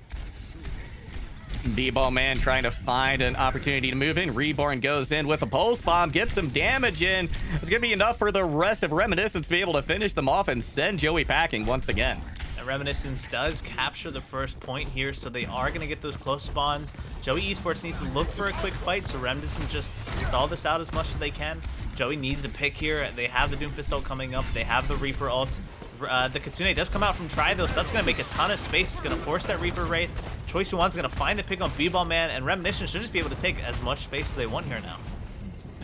B-Ball Man trying to find an opportunity to move in. Reborn goes in with a Pulse Bomb, gets some damage in. It's going to be enough for the rest of Reminiscence to be able to finish them off and send Joey packing once again. And Reminiscence does capture the first point here, so they are going to get those close spawns. Joey Esports needs to look for a quick fight, so Reminiscence just stall this out as much as they can. Joey needs a pick here. They have the Doomfist ult coming up. They have the Reaper ult. The Kitsune does come out from Tri, though, so that's going to make a ton of space. It's going to force that Reaper Wraith. Choi Siwan's going to find the pick on B-Ball Man, and Reminiscence should just be able to take as much space as they want here now.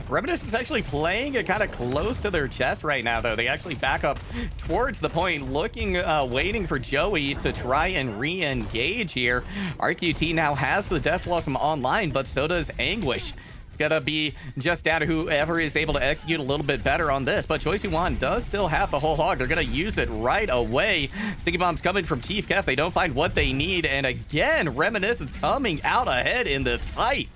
Reminiscence actually playing it kind of close to their chest right now, though. They actually back up towards the point, looking, waiting for Joey to try and re-engage here. RQT now has the Death Blossom online, but so does Anguish. Gonna be just down to whoever is able to execute a little bit better on this, but Choi Siwan does still have the whole hog. They're gonna use it right away. Sticky Bombs coming from Chief Kef. They don't find what they need, and again, Reminiscence coming out ahead in this fight.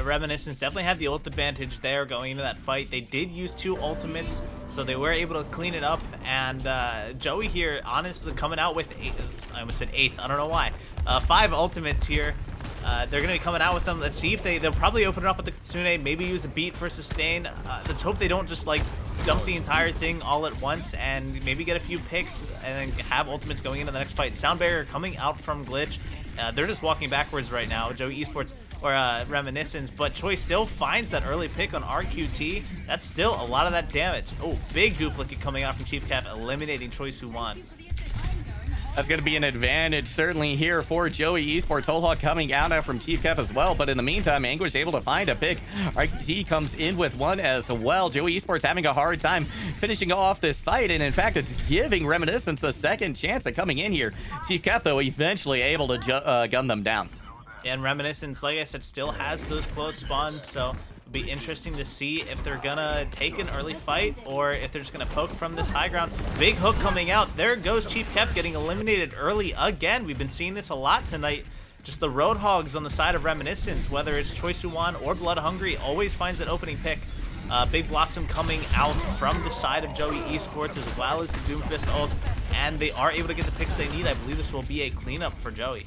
Reminiscence definitely had the ult advantage there going into that fight. They did use 2 ultimates, so they were able to clean it up. And Joey here, honestly, coming out with 8, I almost said 8, I don't know why. 5 ultimates here. They're going to be coming out with them. Let's see if they'll probably open it up with the Kitsune, maybe use a beat for sustain. Let's hope they don't just like dump the entire thing all at once and maybe get a few picks and then have ultimates going into the next fight. Sound barrier coming out from Glitch. They're just walking backwards right now. Joey Esports or Reminiscence, but Choi still finds that early pick on RQT. That's still a lot of that damage. Oh, big duplicate coming out from Chief Cap, eliminating Choi Soo-won. That's going to be an advantage certainly here for Joey Esports. Holhawk coming out now from Chief Cap as well, but in the meantime, Anguish able to find a pick. RQT comes in with one as well. Joey Esports having a hard time finishing off this fight, and in fact, it's giving Reminiscence a second chance at coming in here. Chief Cap, though, eventually able to gun them down. And Reminiscence, like I said, still has those close spawns, so it'll be interesting to see if they're gonna take an early fight or if they're just gonna poke from this high ground. Big hook coming out. There goes Chief Cap getting eliminated early again. We've been seeing this a lot tonight. Just the Roadhogs on the side of Reminiscence, whether it's Choi Soo-won or Blood Hungry, always finds an opening pick. Big Blossom coming out from the side of Joey Esports as well as the Doomfist ult, and they are able to get the picks they need. I believe this will be a cleanup for Joey.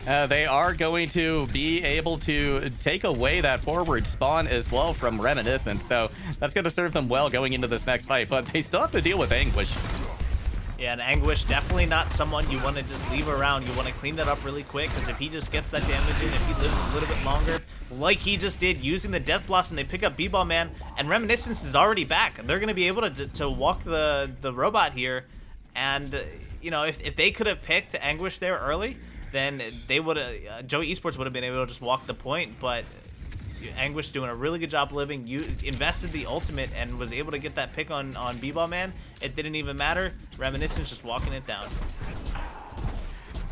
They are going to be able to take away that forward spawn as well from Reminiscence, so that's going to serve them well going into this next fight, but they still have to deal with Anguish. Yeah, and Anguish, definitely not someone you want to just leave around. You want to clean that up really quick, because if he just gets that damage in, if he lives a little bit longer, like he just did using the Death Blossom, they pick up B-Ball Man, and Reminiscence is already back. They're going to be able to walk the robot here, and, you know, if they could have picked Anguish there early, then they would have, Joey Esports would have been able to just walk the point, but Anguish doing a really good job living. You invested the ultimate and was able to get that pick on B-Ball Man. It didn't even matter. Reminiscence just walking it down.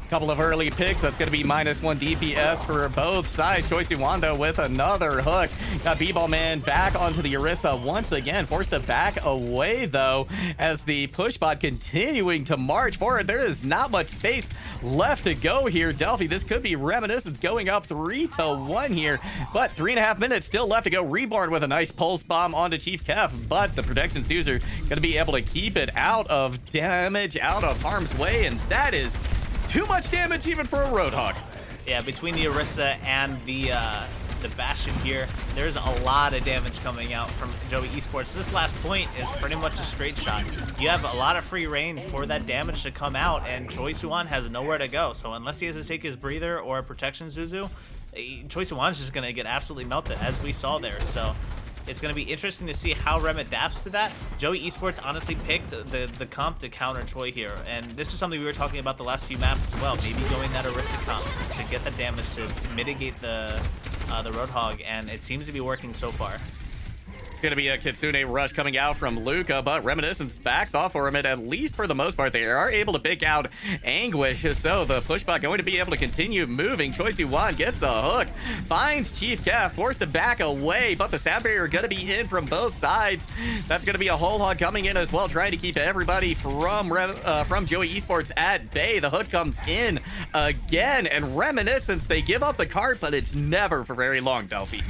Couple of early picks. That's going to be -1 DPS for both sides. Choi Soo-won, though, with another hook. Got B-Ball Man back onto the Orisa once again. Forced to back away, though, as the push bot continuing to march forward. There is not much space left to go here. Delphi, this could be Reminiscence going up 3-1 here, but 3.5 minutes still left to go. Reborn with a nice pulse bomb onto Chief Kef, but the Protection User going to be able to keep it out of damage, out of harm's way, and that is too much damage even for a Roadhog. Yeah, between the Orisa and the Bastion here, there's a lot of damage coming out from Joey Esports. This last point is pretty much a straight shot. You have a lot of free reign for that damage to come out, and Choi Soo-won has nowhere to go. So unless he has to take his breather or a Protection Zuzu, Choi Soo-won's just going to get absolutely melted, as we saw there. So it's going to be interesting to see how Rem adapts to that. Joey Esports honestly picked the comp to counter Choi here, and this is something we were talking about the last few maps as well. Maybe going that Orisa comp to get the damage to mitigate the Roadhog, and it seems to be working so far. It's going to be a Kitsune rush coming out from Luca, but Reminiscence backs off for him, and at least for the most part, they are able to pick out Anguish, so the pushback going to be able to continue moving. Choi Soo-won gets a hook, finds Chief Kef, forced to back away, but the sound barrier going to be in from both sides. That's going to be a whole hog coming in as well, trying to keep everybody from Joey Esports at bay. The hook comes in again, and Reminiscence, they give up the cart, but it's never for very long, Delphi.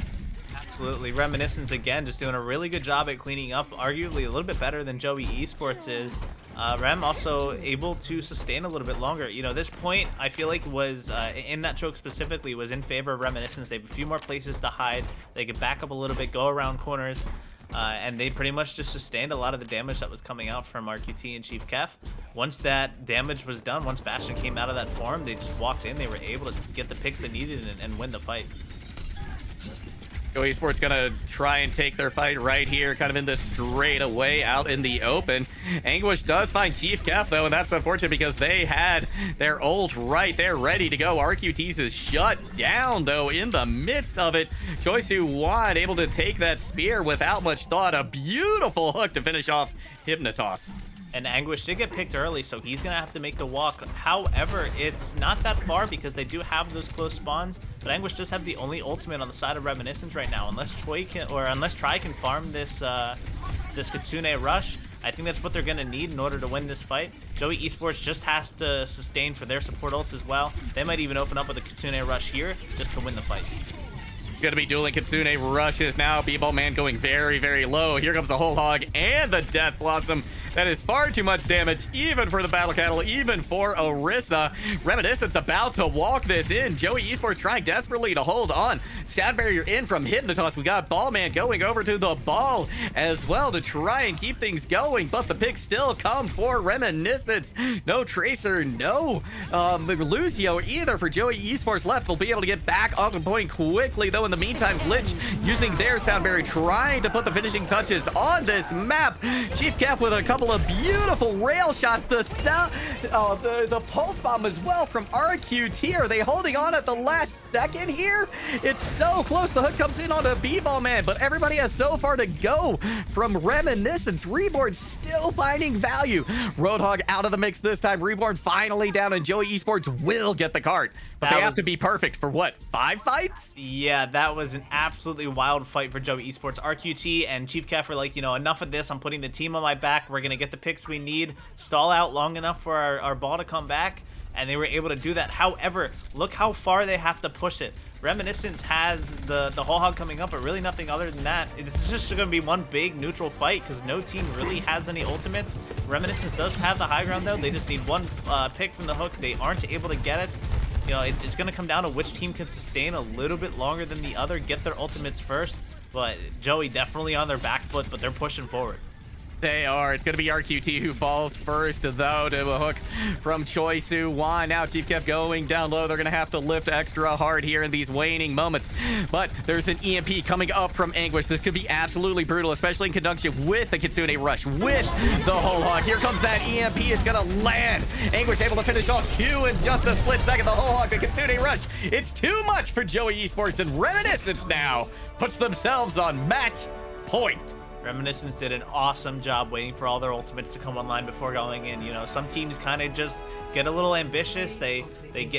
Absolutely. Reminiscence, again, just doing a really good job at cleaning up, arguably a little bit better than Joey Esports is. Rem also able to sustain a little bit longer. You know, this point, I feel like was, in that choke specifically, was in favor of Reminiscence. They have a few more places to hide. They could back up a little bit, go around corners, and they pretty much just sustained a lot of the damage that was coming out from RQT and Chief Kef. Once that damage was done, once Bastion came out of that form, they just walked in. They were able to get the picks they needed and win the fight. Joey Esports gonna try and take their fight right here, kind of in this straightaway out in the open. Anguish does find Chief Kef, though, and that's unfortunate because they had their ult right there ready to go. RQT's is shut down, though, in the midst of it. Choi Soo-won able to take that spear without much thought. A beautiful hook to finish off Hypnotoss. And Anguish did get picked early, so he's going to have to make the walk. However, it's not that far because they do have those close spawns, but Anguish does have the only ultimate on the side of Reminiscence right now. Unless Choi can, or unless Tri can farm this this Kitsune rush, I think that's what they're going to need in order to win this fight. Joey Esports just has to sustain for their support ults as well. They might even open up with a Kitsune rush here just to win the fight. Gonna be dueling Kitsune rushes now. B-Ball Man going very, very low. Here comes the Whole Hog and the Death Blossom. That is far too much damage, even for the Battle Cattle, even for Orisa. Reminiscence about to walk this in. Joey Esports trying desperately to hold on. Sound barrier in from Hypnotoss. We got Ball Man going over to the ball as well to try and keep things going, but the picks still come for Reminiscence. No Tracer, no Lucio either for Joey Esports left. Will be able to get back on the point quickly, though. In the meantime, Glitch using their Sound barrier, trying to put the finishing touches on this map. Chief Cap with a couple of beautiful rail shots. The pulse bomb as well from RQT. Are they holding on at the last second here? It's so close. The hook comes in on a B-Ball Man, but everybody has so far to go from Reminiscence. Reborn still finding value. Roadhog out of the mix this time. Reborn finally down, and Joey Esports will get the cart. But they have to be perfect for what, 5 fights? Yeah, that was an absolutely wild fight for Joey Esports. RQT and Chief Kef were like, you know, enough of this. I'm putting the team on my back. We're going to get the picks we need, stall out long enough for our ball to come back, and they were able to do that. However, look how far they have to push it. Reminiscence has the Whole Hog coming up, but really nothing other than that. It's just going to be one big neutral fight because no team really has any ultimates. Reminiscence does have the high ground, though. They just need one pick from the hook. They aren't able to get it. You know, it's going to come down to which team can sustain a little bit longer than the other, get their ultimates first. But Joey definitely on their back foot, but they're pushing forward. They are. It's going to be RQT who falls first, though, to a hook from Choi Soo Won. Now Chief kept going down low. They're going to have to lift extra hard here in these waning moments. But there's an EMP coming up from Anguish. This could be absolutely brutal, especially in conjunction with the Kitsune Rush, with the Whole Hog. Here comes that EMP. It's going to land. Anguish able to finish off Q in just a split second. The Whole Hog, the Kitsune Rush. It's too much for Joey Esports, and Reminiscence now puts themselves on match point. Reminiscence did an awesome job waiting for all their ultimates to come online before going in. You know, some teams kind of just get a little ambitious. They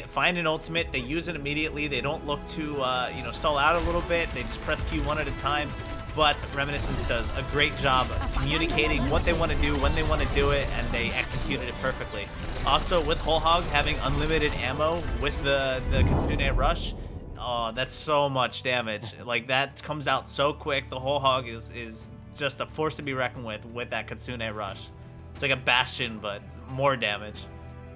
find an ultimate, they use it immediately. They don't look to you know, stall out a little bit. They just press Q one at a time. But Reminiscence does a great job of communicating what they want to do, when they want to do it, and they executed it perfectly. Also, with Whole Hog having unlimited ammo with the Kitsune Rush, oh, that's so much damage. Like, that comes out so quick. The Whole Hog is just a force to be reckoned with that Kitsune Rush. It's like a Bastion, but more damage.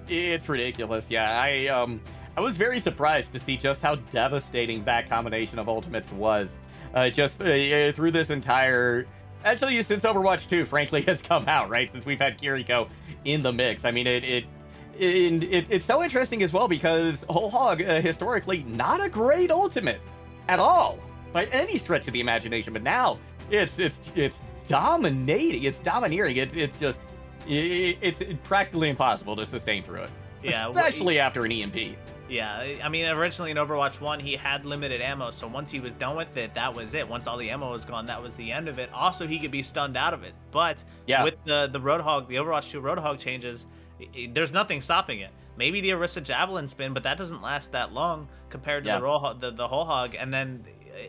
It's ridiculous. Yeah, I was very surprised to see just how devastating that combination of ultimates was. Through this entire... Actually, since Overwatch 2, frankly, has come out, right? Since we've had Kiriko in the mix. I mean, it's so interesting as well because Whole Hog, historically, not a great ultimate at all, by any stretch of the imagination. But now, it's dominating. It's domineering. It's practically impossible to sustain through it. Yeah, especially after an EMP. Yeah, I mean, originally in Overwatch 1, he had limited ammo, so once he was done with it, that was it. Once all the ammo was gone, that was the end of it. Also, he could be stunned out of it. But yeah, with the Roadhog, the Overwatch 2 Roadhog changes, there's nothing stopping it. Maybe the Orisa Javelin spin, but that doesn't last that long compared to the Whole Hog. And then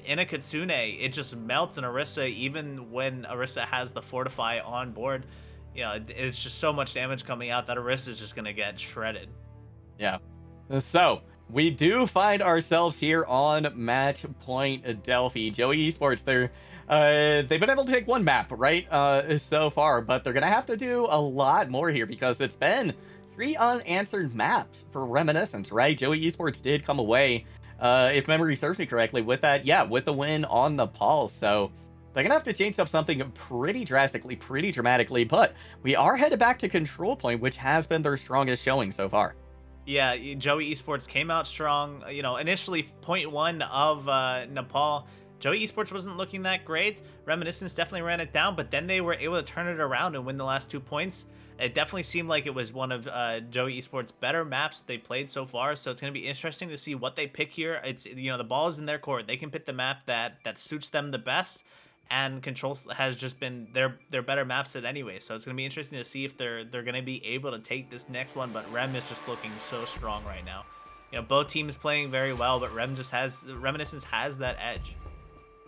in a Kitsune, it just melts an Orisa, even when Orisa has the Fortify on board. You know, it's just so much damage coming out that Orisa is just going to get shredded. Yeah. So, we do find ourselves here on match point Delphi. Joey Esports, they've been able to take one map, right, so far, but they're going to have to do a lot more here because it's been 3 unanswered maps for Reminiscence, right? Joey Esports did come away, if memory serves me correctly, with that, with the win on the Pulse. So they're going to have to change up something pretty drastically, pretty dramatically, but we are headed back to Control Point, which has been their strongest showing so far. Yeah, Joey Esports came out strong. You know, initially, point 1 of Nepal, Joey Esports wasn't looking that great. Reminiscence definitely ran it down, but then they were able to turn it around and win the last 2 points. It definitely seemed like it was one of Joey Esports' better maps they played so far, so it's going to be interesting to see what they pick here. It's, you know, the ball is in their court. They can pick the map that suits them the best, and Control has just been their better maps at anyway. So it's going to be interesting to see if they're going to be able to take this next one, but Rem is just looking so strong right now. You know, both teams playing very well, but Reminiscence has that edge.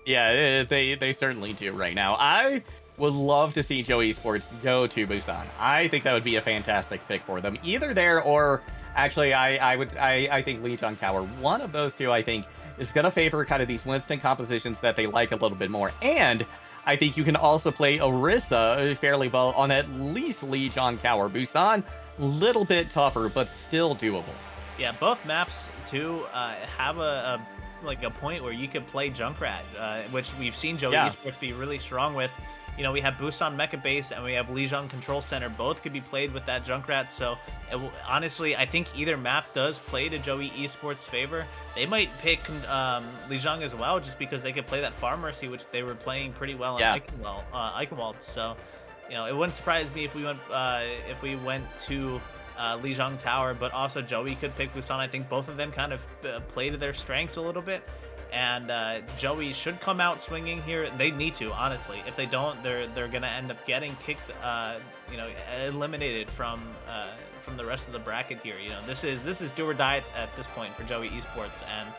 Yeah, they certainly do right now. I would love to see Joey Esports go to Busan. I think that would be a fantastic pick for them. Either there or actually I think Lijiang Tower. One of those two, I think, is going to favor kind of these Winston compositions that they like a little bit more. And I think you can also play Orisa fairly well on at least Lijiang Tower. Busan, little bit tougher, but still doable. Yeah, both maps too have a point where you could play Junkrat, which we've seen Joey Esports be really strong with. You know, we have Busan Mecha Base and we have Lijiang Control Center. Both could be played with that Junkrat. So honestly, I think either map does play to Joey Esports' favor. They might pick Lijiang as well, just because they could play that Farm Mercy, which they were playing pretty well in Eichenwald. So, you know, it wouldn't surprise me if we went to Lijiang Tower, but also Joey could pick Busan. I think both of them kind of play to their strengths a little bit. And Joey should come out swinging here. They need to, honestly. If they don't, they're gonna end up getting kicked, eliminated from the rest of the bracket here. You know, this is do or die at this point for Joey Esports, and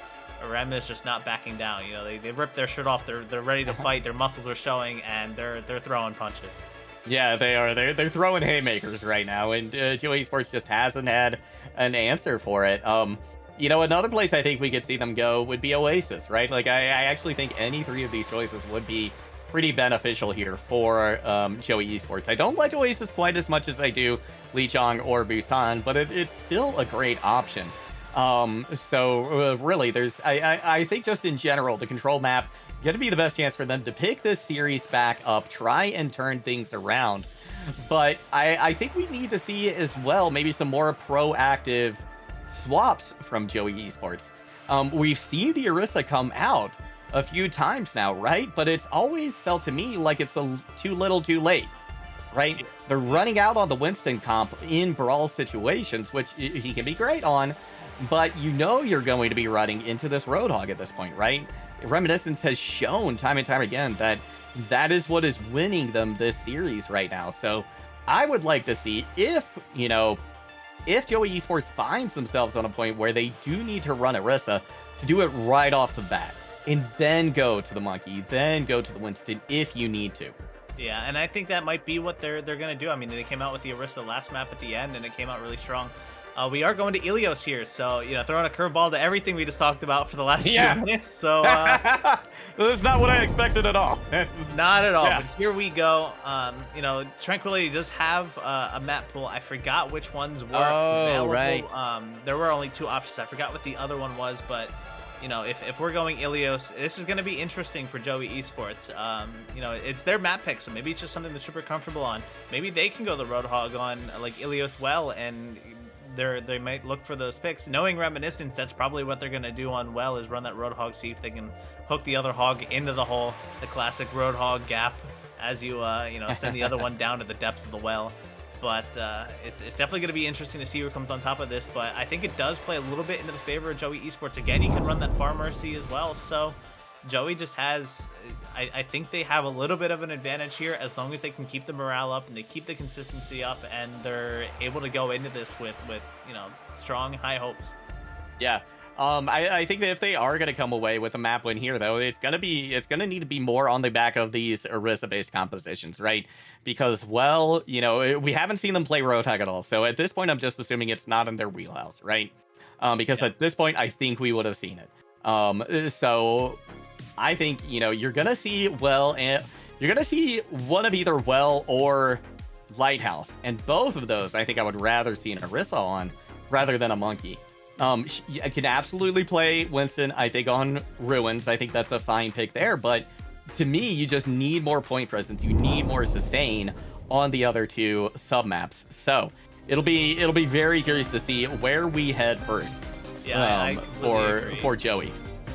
Rem is just not backing down. You know, they ripped their shirt off. They're ready to fight. Their muscles are showing, and they're throwing punches. Yeah, they are. They're throwing haymakers right now, and Joey Esports just hasn't had an answer for it. You know, another place I think we could see them go would be Oasis, right? Like, I actually think any three of these choices would be pretty beneficial here for Joey Esports. I don't like Oasis quite as much as I do Lijiang or Busan, but it's still a great option. Really, I think just in general, the control map going to be the best chance for them to pick this series back up, try and turn things around. But I think we need to see as well maybe some more proactive swaps from Joey Esports. We've seen the Orisa come out a few times now, right? But it's always felt to me like it's too little too late, right? They're running out on the Winston comp in brawl situations, which he can be great on, but you know you're going to be running into this Roadhog at this point, right? Reminiscence has shown time and time again that that is what is winning them this series right now. So I would like to see if Joey Esports finds themselves on a point where they do need to run Orisa, to do it right off the bat, and then go to the Monkey, then go to the Winston if you need to. Yeah, and I think that might be what they're gonna do. I mean, they came out with the Orisa last map at the end, and it came out really strong. We are going to Ilios here, so throwing a curveball to everything we just talked about for the last few minutes. So that's not what I expected at all. Not at all. Yeah. But here we go. Tranquility does have a map pool. I forgot which ones were available. Right. There were only two options. I forgot what the other one was, but if we're going Ilios, this is going to be interesting for Joey Esports. It's their map pick, so maybe it's just something they're super comfortable on. Maybe they can go the Roadhog on like Ilios well, and they might look for those picks. Knowing Reminiscence, that's probably what they're going to do on well, is run that Roadhog, see if they can hook the other hog into the hole, the classic Roadhog gap, as you send the other one down to the depths of the well. But it's definitely going to be interesting to see who comes on top of this. But I think it does play a little bit into the favor of Joey Esports. Again, you can run that Farm Mercy as well. So Joey just has, I think they have a little bit of an advantage here, as long as they can keep the morale up and they keep the consistency up, and they're able to go into this with strong, high hopes. Yeah. I think that if they are going to come away with a map win here, though, it's going to need to be more on the back of these Orisa-based compositions, right? Because, we haven't seen them play Roadhog at all. So at this point, I'm just assuming it's not in their wheelhouse, right? Because at this point, I think we would have seen it. So I think, you're going to see one of either Well or Lighthouse. And both of those, I think I would rather see an Orisa on rather than a Monkey. I can absolutely play Winston, I think, on Ruins. I think that's a fine pick there, but to me, you just need more point presence. You need more sustain on the other two sub-maps. So it'll be very curious to see where we head first. Yeah, for Joey.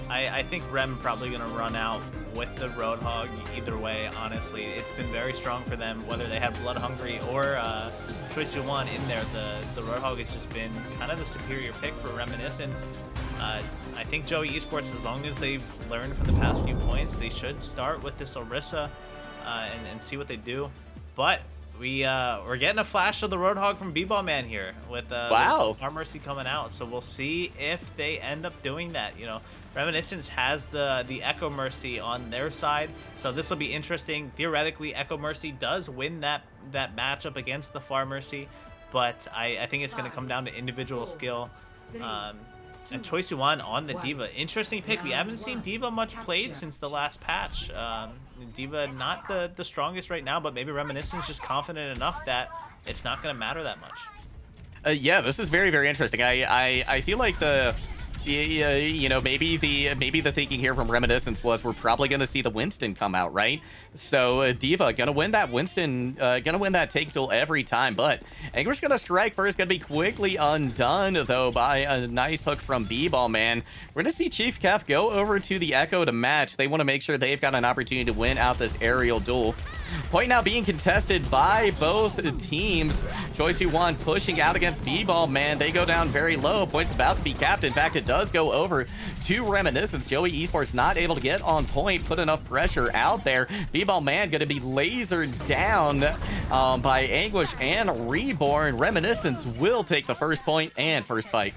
I think Rem probably going to run out with the Roadhog either way, honestly. It's been very strong for them, whether they have Blood Hungry or Choice of One in there. The Roadhog has just been kind of the superior pick for Reminiscence. I think Joey Esports, as long as they've learned from the past few points, they should start with this Orisa and see what they do. But we're getting a flash of the Roadhog from B-Ball Man here with Farm Mercy coming out, so we'll see if they end up doing that. Reminiscence has the Echo Mercy on their side, so this will be interesting. Theoretically, Echo Mercy does win that matchup against the Farm Mercy, but I think it's going to come down to individual skill. And Choi Siwon on the Diva. Interesting pick. We haven't seen Diva much played since the last patch. Diva not the strongest right now, but maybe Reminiscence just confident enough that it's not going to matter that much. Yeah, this is very, very interesting. I feel like you know, maybe the thinking here from Reminiscence was we're probably going to see the Winston come out, right? So Diva gonna win that Winston, gonna win that take duel every time. But Anguish gonna strike first, gonna be quickly undone though by a nice hook from B-Ball Man. We're gonna see Chief Kef go over to the Echo to match. They want to make sure they've got an opportunity to win out this aerial duel. Point now being contested by both teams. Choi Siwon pushing out against B-Ball Man. They go down very low. Point's about to be capped. In fact, it does go over to Reminiscence. Joey Esports not able to get on point, put enough pressure out there. B-Ball Man going to be lasered down by Anguish and Reborn. Reminiscence will take the first point and first fight.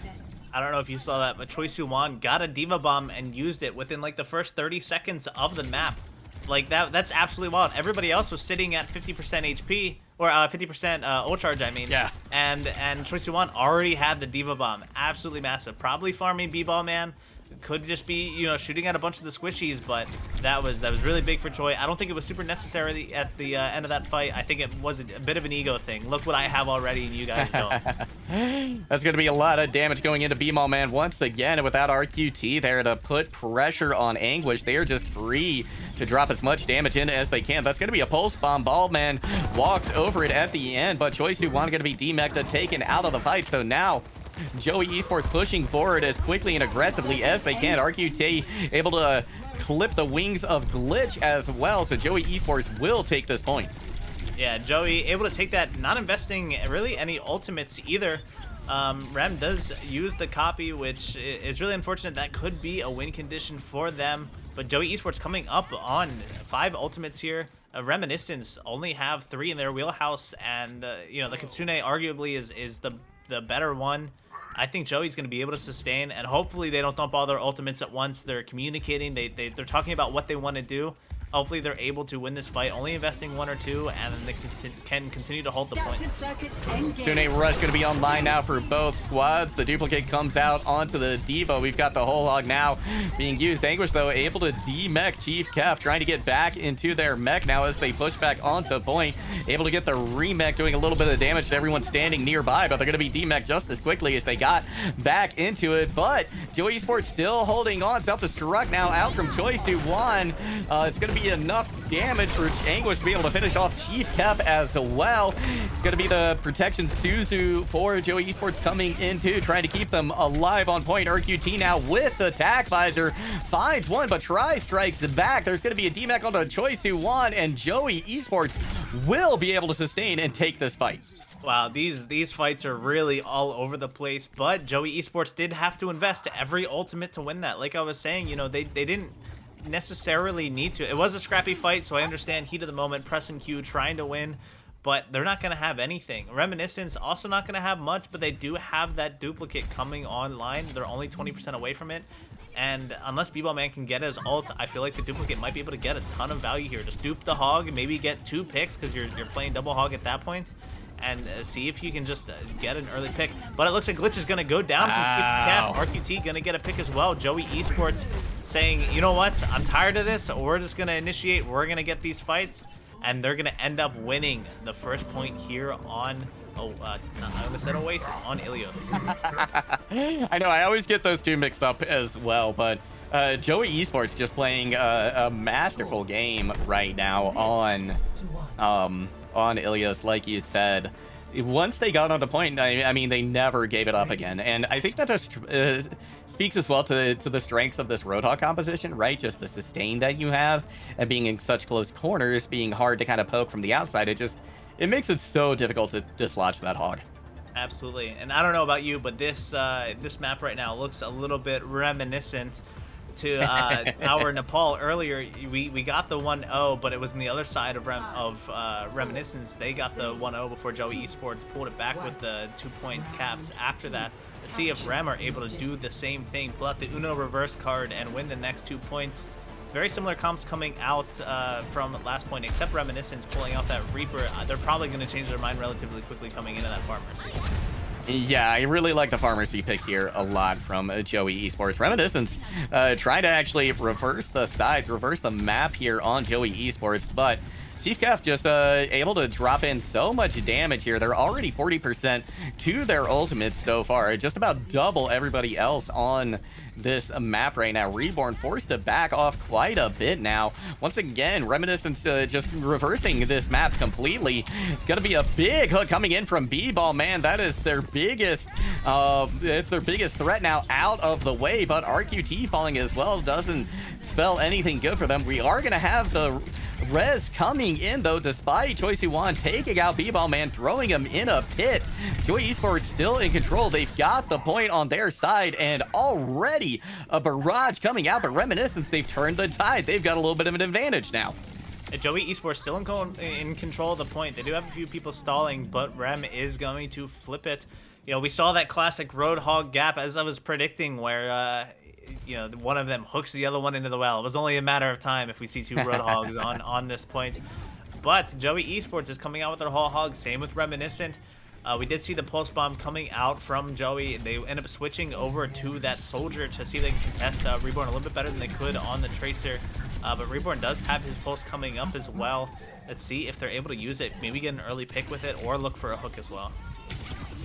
I don't know if you saw that, but Choi Siwon got a Diva Bomb and used it within like the first 30 seconds of the map. Like that's absolutely wild. Everybody else was sitting at 50% HP or 50% ult charge, I mean. Yeah. And Choi Siwon already had the Diva Bomb. Absolutely massive. Probably farming B-Ball Man. Could just be, you know, shooting at a bunch of the squishies, but that was really big for Choi. I don't think it was super necessary at the end of that fight. I think it was a bit of an ego thing. Look what I have already, and you guys don't. That's going to be a lot of damage going into B-Ball Man once again without RQT there to put pressure on Anguish. They are just free to drop as much damage in as they can. That's going to be a pulse bomb. Ball Man walks over it at the end, but Choi Siwon going to be demeched, taken out of the fight. So now Joey Esports pushing forward as quickly and aggressively as they can. RQT able to clip the wings of Glitch as well, so Joey Esports will take this point. Yeah, Joey able to take that, not investing really any ultimates either. Rem does use the copy, which is really unfortunate. That could be a win condition for them, but Joey Esports coming up on 5 ultimates here. Reminiscence only have 3 in their wheelhouse, and you know, the Kitsune arguably is the better one. I think Joey's going to be able to sustain, and hopefully they don't dump all their ultimates at once. They're communicating. They're talking about what they want to do. Hopefully they're able to win this fight, only investing 1 or 2, and then they can continue to hold the point. Tune Rush going to be online now for both squads. The duplicate comes out onto the Diva. We've got the whole hog now being used. Anguish, though, able to de-mech Chief Kef, trying to get back into their mech now as they push back onto point. Able to get the remech, doing a little bit of damage to everyone standing nearby, but they're going to be de-mech just as quickly as they got back into it. But Joey Esports still holding on. Self-destruct now out from Choi Siwon. It's going to be enough damage for Anguish to be able to finish off Chief Kef as well. It's going to be the protection Suzu for Joey Esports coming into, trying to keep them alive on point. RQT now with the tack visor finds one, but try strikes back. There's going to be a DMAC onto Choi Siwon, and Joey Esports will be able to sustain and take this fight. Wow, these fights are really all over the place, but Joey Esports did have to invest every ultimate to win that. Like I was saying, you know, they didn't necessarily need to. It was a scrappy fight, so I understand heat of the moment, press and Q, trying to win, but they're not going to have anything. Reminiscence also not going to have much, but they do have that duplicate coming online. They're only 20% away from it, and unless B-Ball Man can get his ult, I feel like the duplicate might be able to get a ton of value here. Just dupe the hog, maybe get 2 picks because you're playing double hog at that point, and see if you can just get an early pick. But it looks like Glitch is going to go down from Chief Kef. RQT going to get a pick as well. Joey Esports saying, you know what, I'm tired of this. We're just going to initiate. We're going to get these fights. And they're going to end up winning the first point here on, I almost said Oasis, on Ilios. I know, I always get those two mixed up as well, but Joey Esports just playing a masterful game right now on Ilios, like you said. Once they got on the point, I mean, they never gave it up again. And I think that just speaks as well to the strengths of this Roadhog composition, right? Just the sustain that you have, and being in such close corners, being hard to kind of poke from the outside. It makes it so difficult to dislodge that hog. Absolutely. And I don't know about you, but this map right now looks a little bit reminiscent to our Nepal earlier. We got the 1-0, but it was on the other side of Reminiscence. They got the 1-0 before Joey Esports pulled it back with the 2-point caps after that. Let's see if Rem are able to do the same thing, pull out the Uno reverse card and win the next 2 points. Very similar comps coming out from last point, except Reminiscence pulling out that Reaper. They're probably going to change their mind relatively quickly coming into that Farmers. Yeah, I really like the pharmacy pick here a lot from Joey Esports. Reminiscence trying to actually reverse the sides, reverse the map here on Joey Esports, but Chief Kef just able to drop in so much damage here. They're already 40% to their ultimates so far, just about double everybody else on this map right now. Reborn forced to back off quite a bit now. Once again, Reminiscence just reversing this map completely. Gonna be a big hook coming in from B-Ball, man. That is their biggest it's their biggest threat now out of the way, but RQT falling as well doesn't spell anything good for them. We are gonna have the res coming in though, despite Choi Soo-won taking out B-Ball, man, throwing him in a pit. Joey Esports still in control. They've got the point on their side, and already a barrage coming out, but Reminiscence, they've turned the tide. They've got a little bit of an advantage now. Joey Esports still in control of the point. They do have a few people stalling, but Rem is going to flip it. You know, we saw that classic Roadhog gap, as I was predicting, where you know, one of them hooks the other one into the well. It was only a matter of time if we see two Roadhogs on this point. But Joey Esports is coming out with their whole hog. Same with Reminiscent. We did see the pulse bomb coming out from Joey. They end up switching over to that soldier to see if they can contest Reborn a little bit better than they could on the Tracer. But Reborn does have his pulse coming up as well. Let's see if they're able to use it. Maybe get an early pick with it or look for a hook as well.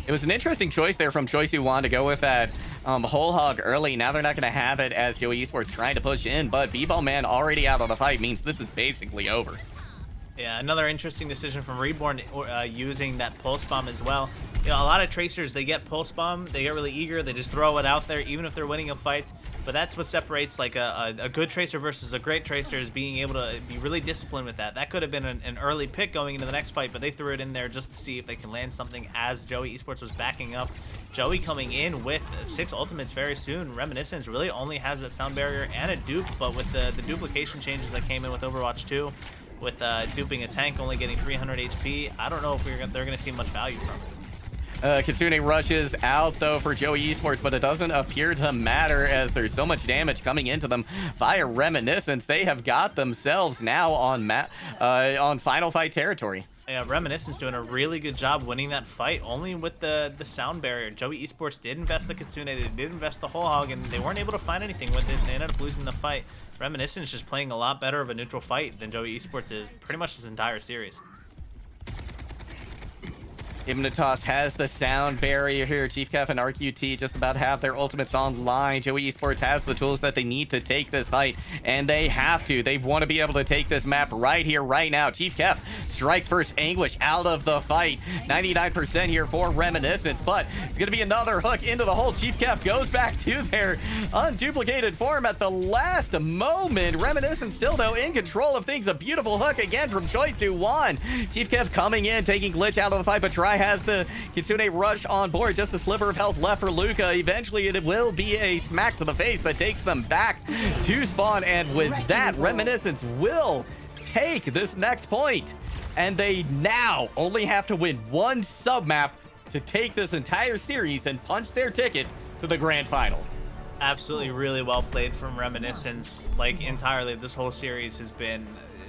It was an interesting choice there from Choi Soo-won to go with that whole hog early. Now they're not going to have it as Joey Esports trying to push in, but B-Ball Man already out of the fight means this is basically over. Yeah, another interesting decision from Reborn using that pulse bomb as well. You know, a lot of Tracers, they get pulse bomb, they get really eager, they just throw it out there even if they're winning a fight. But that's what separates like a good Tracer versus a great Tracer, is being able to be really disciplined with that. That could have been an early pick going into the next fight, but they threw it in there just to see if they can land something as Joey Esports was backing up. Joey coming in with 6 ultimates very soon. Reminiscence really only has a sound barrier and a dupe, but with the duplication changes that came in with Overwatch 2, with duping a tank only getting 300 HP, I don't know if they're going to see much value from it. Kitsune rushes out though for Joey Esports, but it doesn't appear to matter as there's so much damage coming into them via Reminiscence. They have got themselves now on final fight territory. Yeah, Reminiscence doing a really good job winning that fight, only with the sound barrier. Joey Esports did invest the Kitsune, they did invest the whole hog, and they weren't able to find anything with it. They ended up losing the fight. Reminiscence just playing a lot better of a neutral fight than Joey Esports is pretty much this entire series. Hypnotoss has the sound barrier here. Chief Kef and RQT just about have their ultimates online. Joey Esports has the tools that they need to take this fight, and they have to. They want to be able to take this map right here, right now. Chief Kef strikes first. Anguish out of the fight. 99% here for Reminiscence, but it's going to be another hook into the hole. Chief Kef goes back to their unduplicated form at the last moment. Reminiscence still, though, in control of things. A beautiful hook again from Choi Soo-won. Chief Kef coming in, taking Glitch out of the fight, but Try has the Kitsune rush on board. Just a sliver of health left for Luca. Eventually, it will be a smack to the face that takes them back to spawn. And with that, Reminiscence will take this next point. And they now only have to win one sub-map to take this entire series and punch their ticket to the grand finals. Absolutely really well played from Reminiscence. Like, entirely, this whole series has been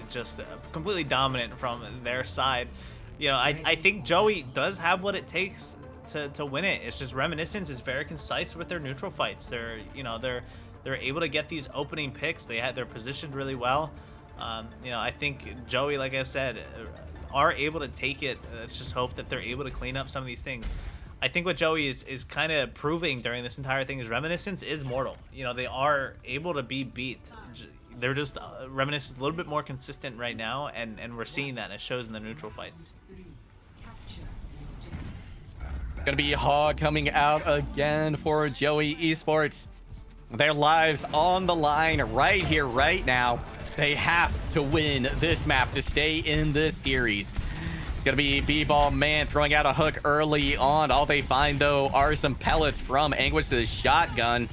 just completely dominant from their side. You know, I think Joey does have what it takes to win it. It's just Reminiscence is very concise with their neutral fights. They're able to get these opening picks. They're positioned really well. You know, I think Joey, like I said, are able to take it. Let's just hope that they're able to clean up some of these things. I think what Joey is kind of proving during this entire thing is Reminiscence is mortal. You know, they are able to be beat. They're just Reminiscence a little bit more consistent right now, and we're seeing that, and it shows in the neutral fights. Gonna be Hog coming out again for Joey Esports. Their lives on the line right here, right now. They have to win this map to stay in this series. It's gonna be B-Ball Man throwing out a hook early on. All they find, though, are some pellets from Anguish to the shotgun.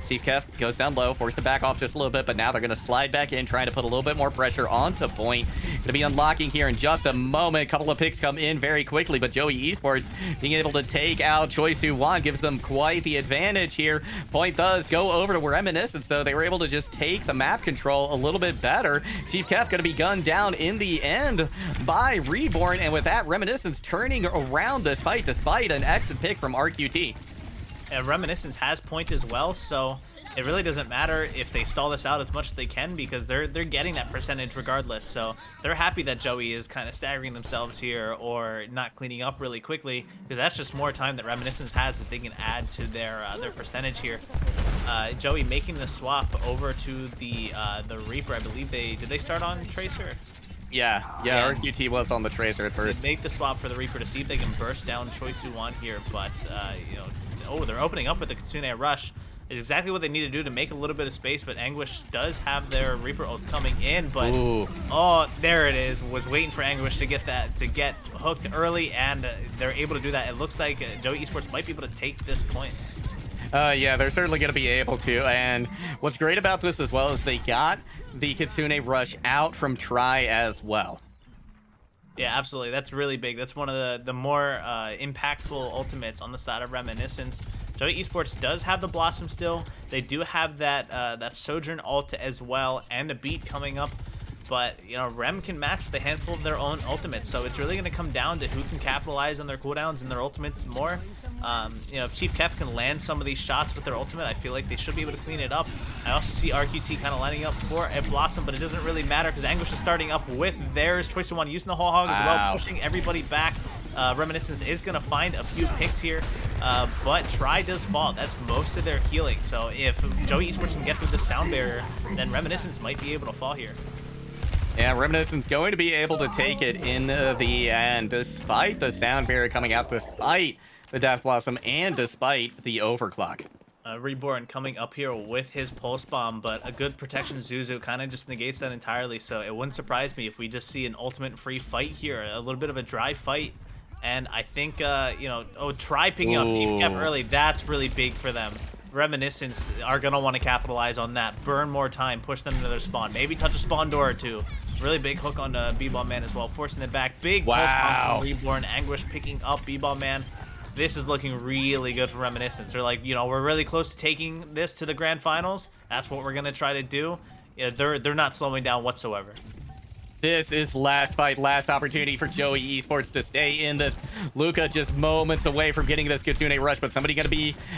Chief Kev goes down low, forced to back off just a little bit, but now they're going to slide back in, trying to put a little bit more pressure onto point. Going to be unlocking here in just a moment. A couple of picks come in very quickly, but Joey Esports being able to take out Choi Soo-won gives them quite the advantage here. Point does go over to Reminiscence, though. They were able to just take the map control a little bit better. Chief Kev going to be gunned down in the end by Reborn, and with that, Reminiscence turning around this fight despite an exit pick from RQT. And Reminiscence has point as well, so it really doesn't matter if they stall this out as much as they can because they're getting that percentage regardless. So they're happy that Joey is kind of staggering themselves here or not cleaning up really quickly because that's just more time that Reminiscence has that they can add to their percentage here. Joey making the swap over to the Reaper. I believe did they start on Tracer? Yeah, RQT was on the Tracer at first. They make the swap for the Reaper to see if they can burst down Choi Soo-won here, but they're opening up with the Kitsune Rush. Is exactly what they need to do to make a little bit of space, but Anguish does have their Reaper ult coming in, but oh, there it is. Was waiting for Anguish to get hooked early, and they're able to do that. It looks like Joey Esports might be able to take this point. Yeah, they're certainly going to be able to, and what's great about this as well is they got the Kitsune Rush out from Try as well. Yeah, absolutely. That's really big. That's one of the more impactful ultimates on the side of Reminiscence. Joey Esports does have the Blossom still. They do have that Sojourn ult as well and a beat coming up. But, Rem can match with a handful of their own ultimates. So it's really going to come down to who can capitalize on their cooldowns and their ultimates more. If Chief Kev can land some of these shots with their ultimate, I feel like they should be able to clean it up. I also see RQT kind of lining up for a Blossom, but it doesn't really matter because Anguish is starting up with theirs. Choi Soo-won using the whole hog as well, pushing everybody back. Reminiscence is going to find a few picks here, but Try does fall. That's most of their healing. So if Joey Esports can get through the sound barrier, then Reminiscence might be able to fall here. Yeah, Reminiscence going to be able to take it in the end, despite the sound barrier coming out, despite the Death Blossom, and despite the overclock. Reborn coming up here with his Pulse Bomb, but a good protection Zuzu kind of just negates that entirely, so it wouldn't surprise me if we just see an ultimate free fight here, a little bit of a dry fight. And I think, Try picking up Chief Kev early, that's really big for them. Reminiscence are going to want to capitalize on that. Burn more time, push them into their spawn. Maybe touch a spawn door or two. Really big hook on B-Ball Man as well, forcing it back. Big pulse bomb from Reborn. Anguish picking up B-Ball Man. This is looking really good for Reminiscence. They're like, we're really close to taking this to the grand finals. That's what we're going to try to do. They're not slowing down whatsoever. This is last fight, last opportunity for Joey Esports to stay in this. Luca just moments away from getting this Kitsune Rush, but somebody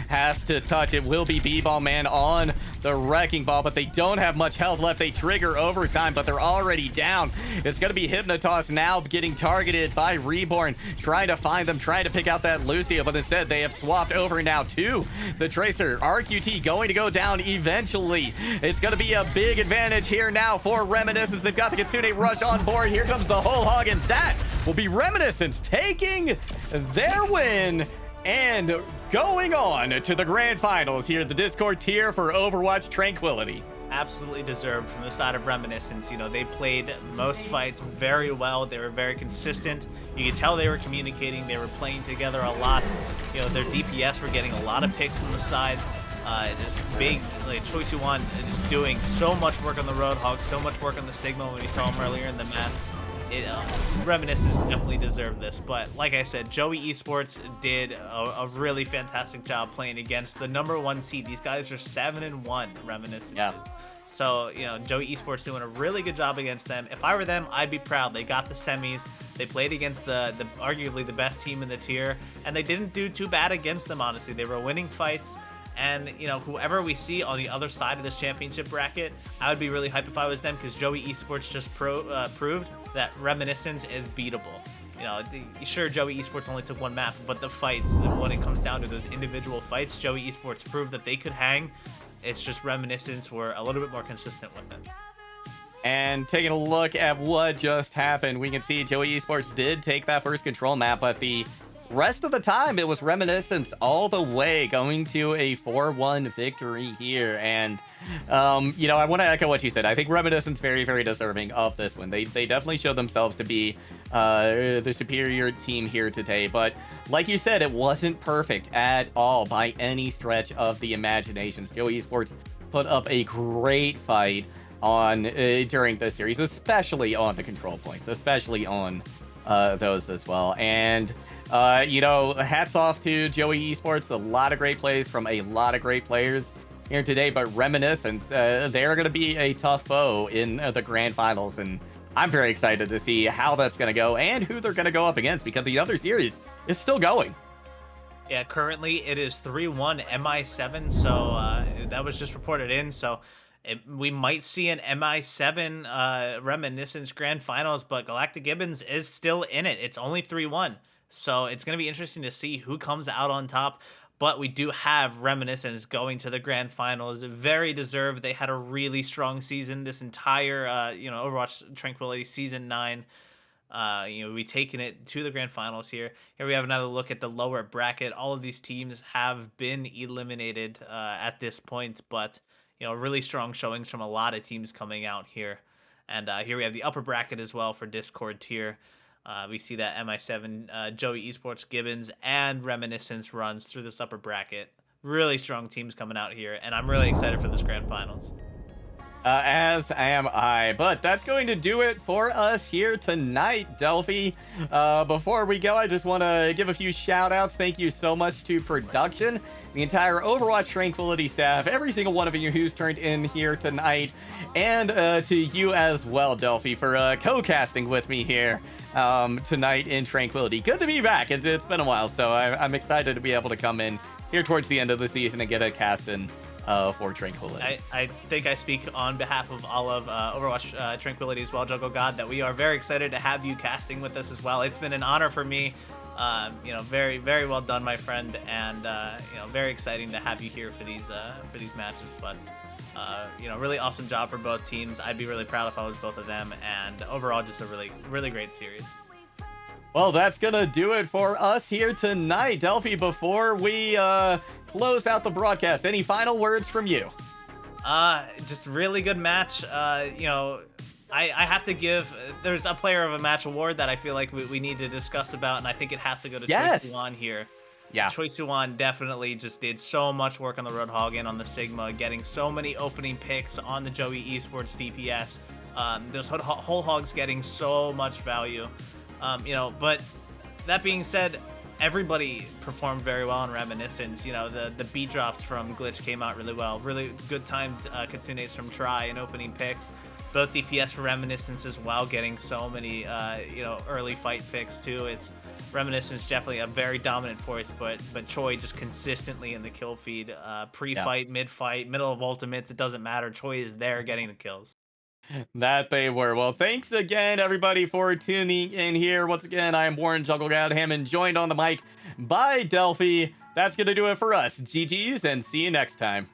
has to touch. It will be B-Ball Man on the Wrecking Ball, but they don't have much health left. They trigger overtime, but they're already down. It's going to be Hypnotoss now getting targeted by Reborn, trying to find them, trying to pick out that Lucio, but instead they have swapped over now to the Tracer. RQT going to go down eventually. It's going to be a big advantage here now for Reminiscence. They've got the Kitsune Rush on board. Here comes the whole hog, and that will be Reminiscence taking their win and going on to the grand finals here at the Discord tier for Overwatch Tranquility. Absolutely deserved from the side of Reminiscence. They played most fights very well. They were very consistent. You could tell they were communicating. They were playing together a lot. Their DPS were getting a lot of picks on the side. Just big, Choi Soo-won just doing so much work on the Roadhog, so much work on the Sigma when we saw him earlier in the map. Reminiscence definitely deserved this, but like I said, Joey Esports did a really fantastic job playing against the #1 seed. These guys are 7-1, Reminiscence. Yeah. So, Joey Esports doing a really good job against them. If I were them, I'd be proud. They got the semis. They played against the arguably the best team in the tier, and they didn't do too bad against them, honestly. They were winning fights. And, whoever we see on the other side of this championship bracket, I would be really hyped if I was them because Joey Esports just proved that Reminiscence is beatable. Sure, Joey Esports only took one map, but the fights, when it comes down to those individual fights, Joey Esports proved that they could hang. It's just Reminiscence were a little bit more consistent with it. And taking a look at what just happened, we can see Joey Esports did take that first control map, but the Rest of the time, it was Reminiscence all the way, going to a 4-1 victory here. And, I want to echo what you said. I think Reminiscence very, very deserving of this one. They definitely showed themselves to be the superior team here today. But like you said, it wasn't perfect at all by any stretch of the imagination. Still, Esports put up a great fight on during this series, especially on the control points, especially on those as well. And hats off to Joey Esports. A lot of great plays from a lot of great players here today. But Reminiscence, they're going to be a tough foe in the grand finals. And I'm very excited to see how that's going to go and who they're going to go up against, because the other series is still going. Yeah, currently it is 3-1 MI7. So that was just reported in. So we might see an MI7 Reminiscence grand finals, but Galactic Gibbons is still in it. It's only 3-1. So it's going to be interesting to see who comes out on top. But we do have Reminiscence going to the grand finals. Very deserved. They had a really strong season this entire, Overwatch Tranquility Season 9. We taking it to the grand finals here. Here we have another look at the lower bracket. All of these teams have been eliminated at this point. But, really strong showings from a lot of teams coming out here. And here we have the upper bracket as well for Discord tier. We see that MI7, Joey Esports, Gibbons, and Reminiscence runs through this upper bracket. Really strong teams coming out here, and I'm really excited for this grand finals. As am I. But that's going to do it for us here tonight, Delphi. Before we go, I just want to give a few shout outs. Thank you so much to production, the entire Overwatch Tranquility staff, every single one of you who's turned in here tonight, and to you as well, Delphi, for co-casting with me here tonight in Tranquility. Good to be back. It's been a while, so I'm excited to be able to come in here towards the end of the season and get a cast in for Tranquility. I think I speak on behalf of all of Overwatch Tranquility as well, Juggle God, that we are very excited to have you casting with us as well. It's been an honor for me. Very, very well done, my friend, and very exciting to have you here for these matches. But really awesome job for both teams. I'd be really proud if I was both of them, and overall, just a really, really great series. Well, that's gonna do it for us here tonight, Delphi. Before we close out the broadcast, any final words from you? Just really good match. I have to give, there's a player of a match award that I feel like we need to discuss about, and I think it has to go to Choi Suwon here. Yeah. Choi Suwon definitely just did so much work on the Roadhog and on the Sigma, getting so many opening picks on the Joey Esports DPS. Those whole hogs getting so much value. But that being said, everybody performed very well in Reminiscence. The beat drops from Glitch came out really well. Really good timed Kitsune's from Try and opening picks. Both DPS for Reminiscence as well, getting so many, early fight picks too. It's Reminiscence definitely a very dominant force, but Choi just consistently in the kill feed, pre-fight, mid-fight, middle of ultimates. It doesn't matter. Choi is there getting the kills. That they were. Well, thanks again, everybody, for tuning in here. Once again, I am Warren Jugglegad Hammond, joined on the mic by Delphi. That's going to do it for us. GG's, and see you next time.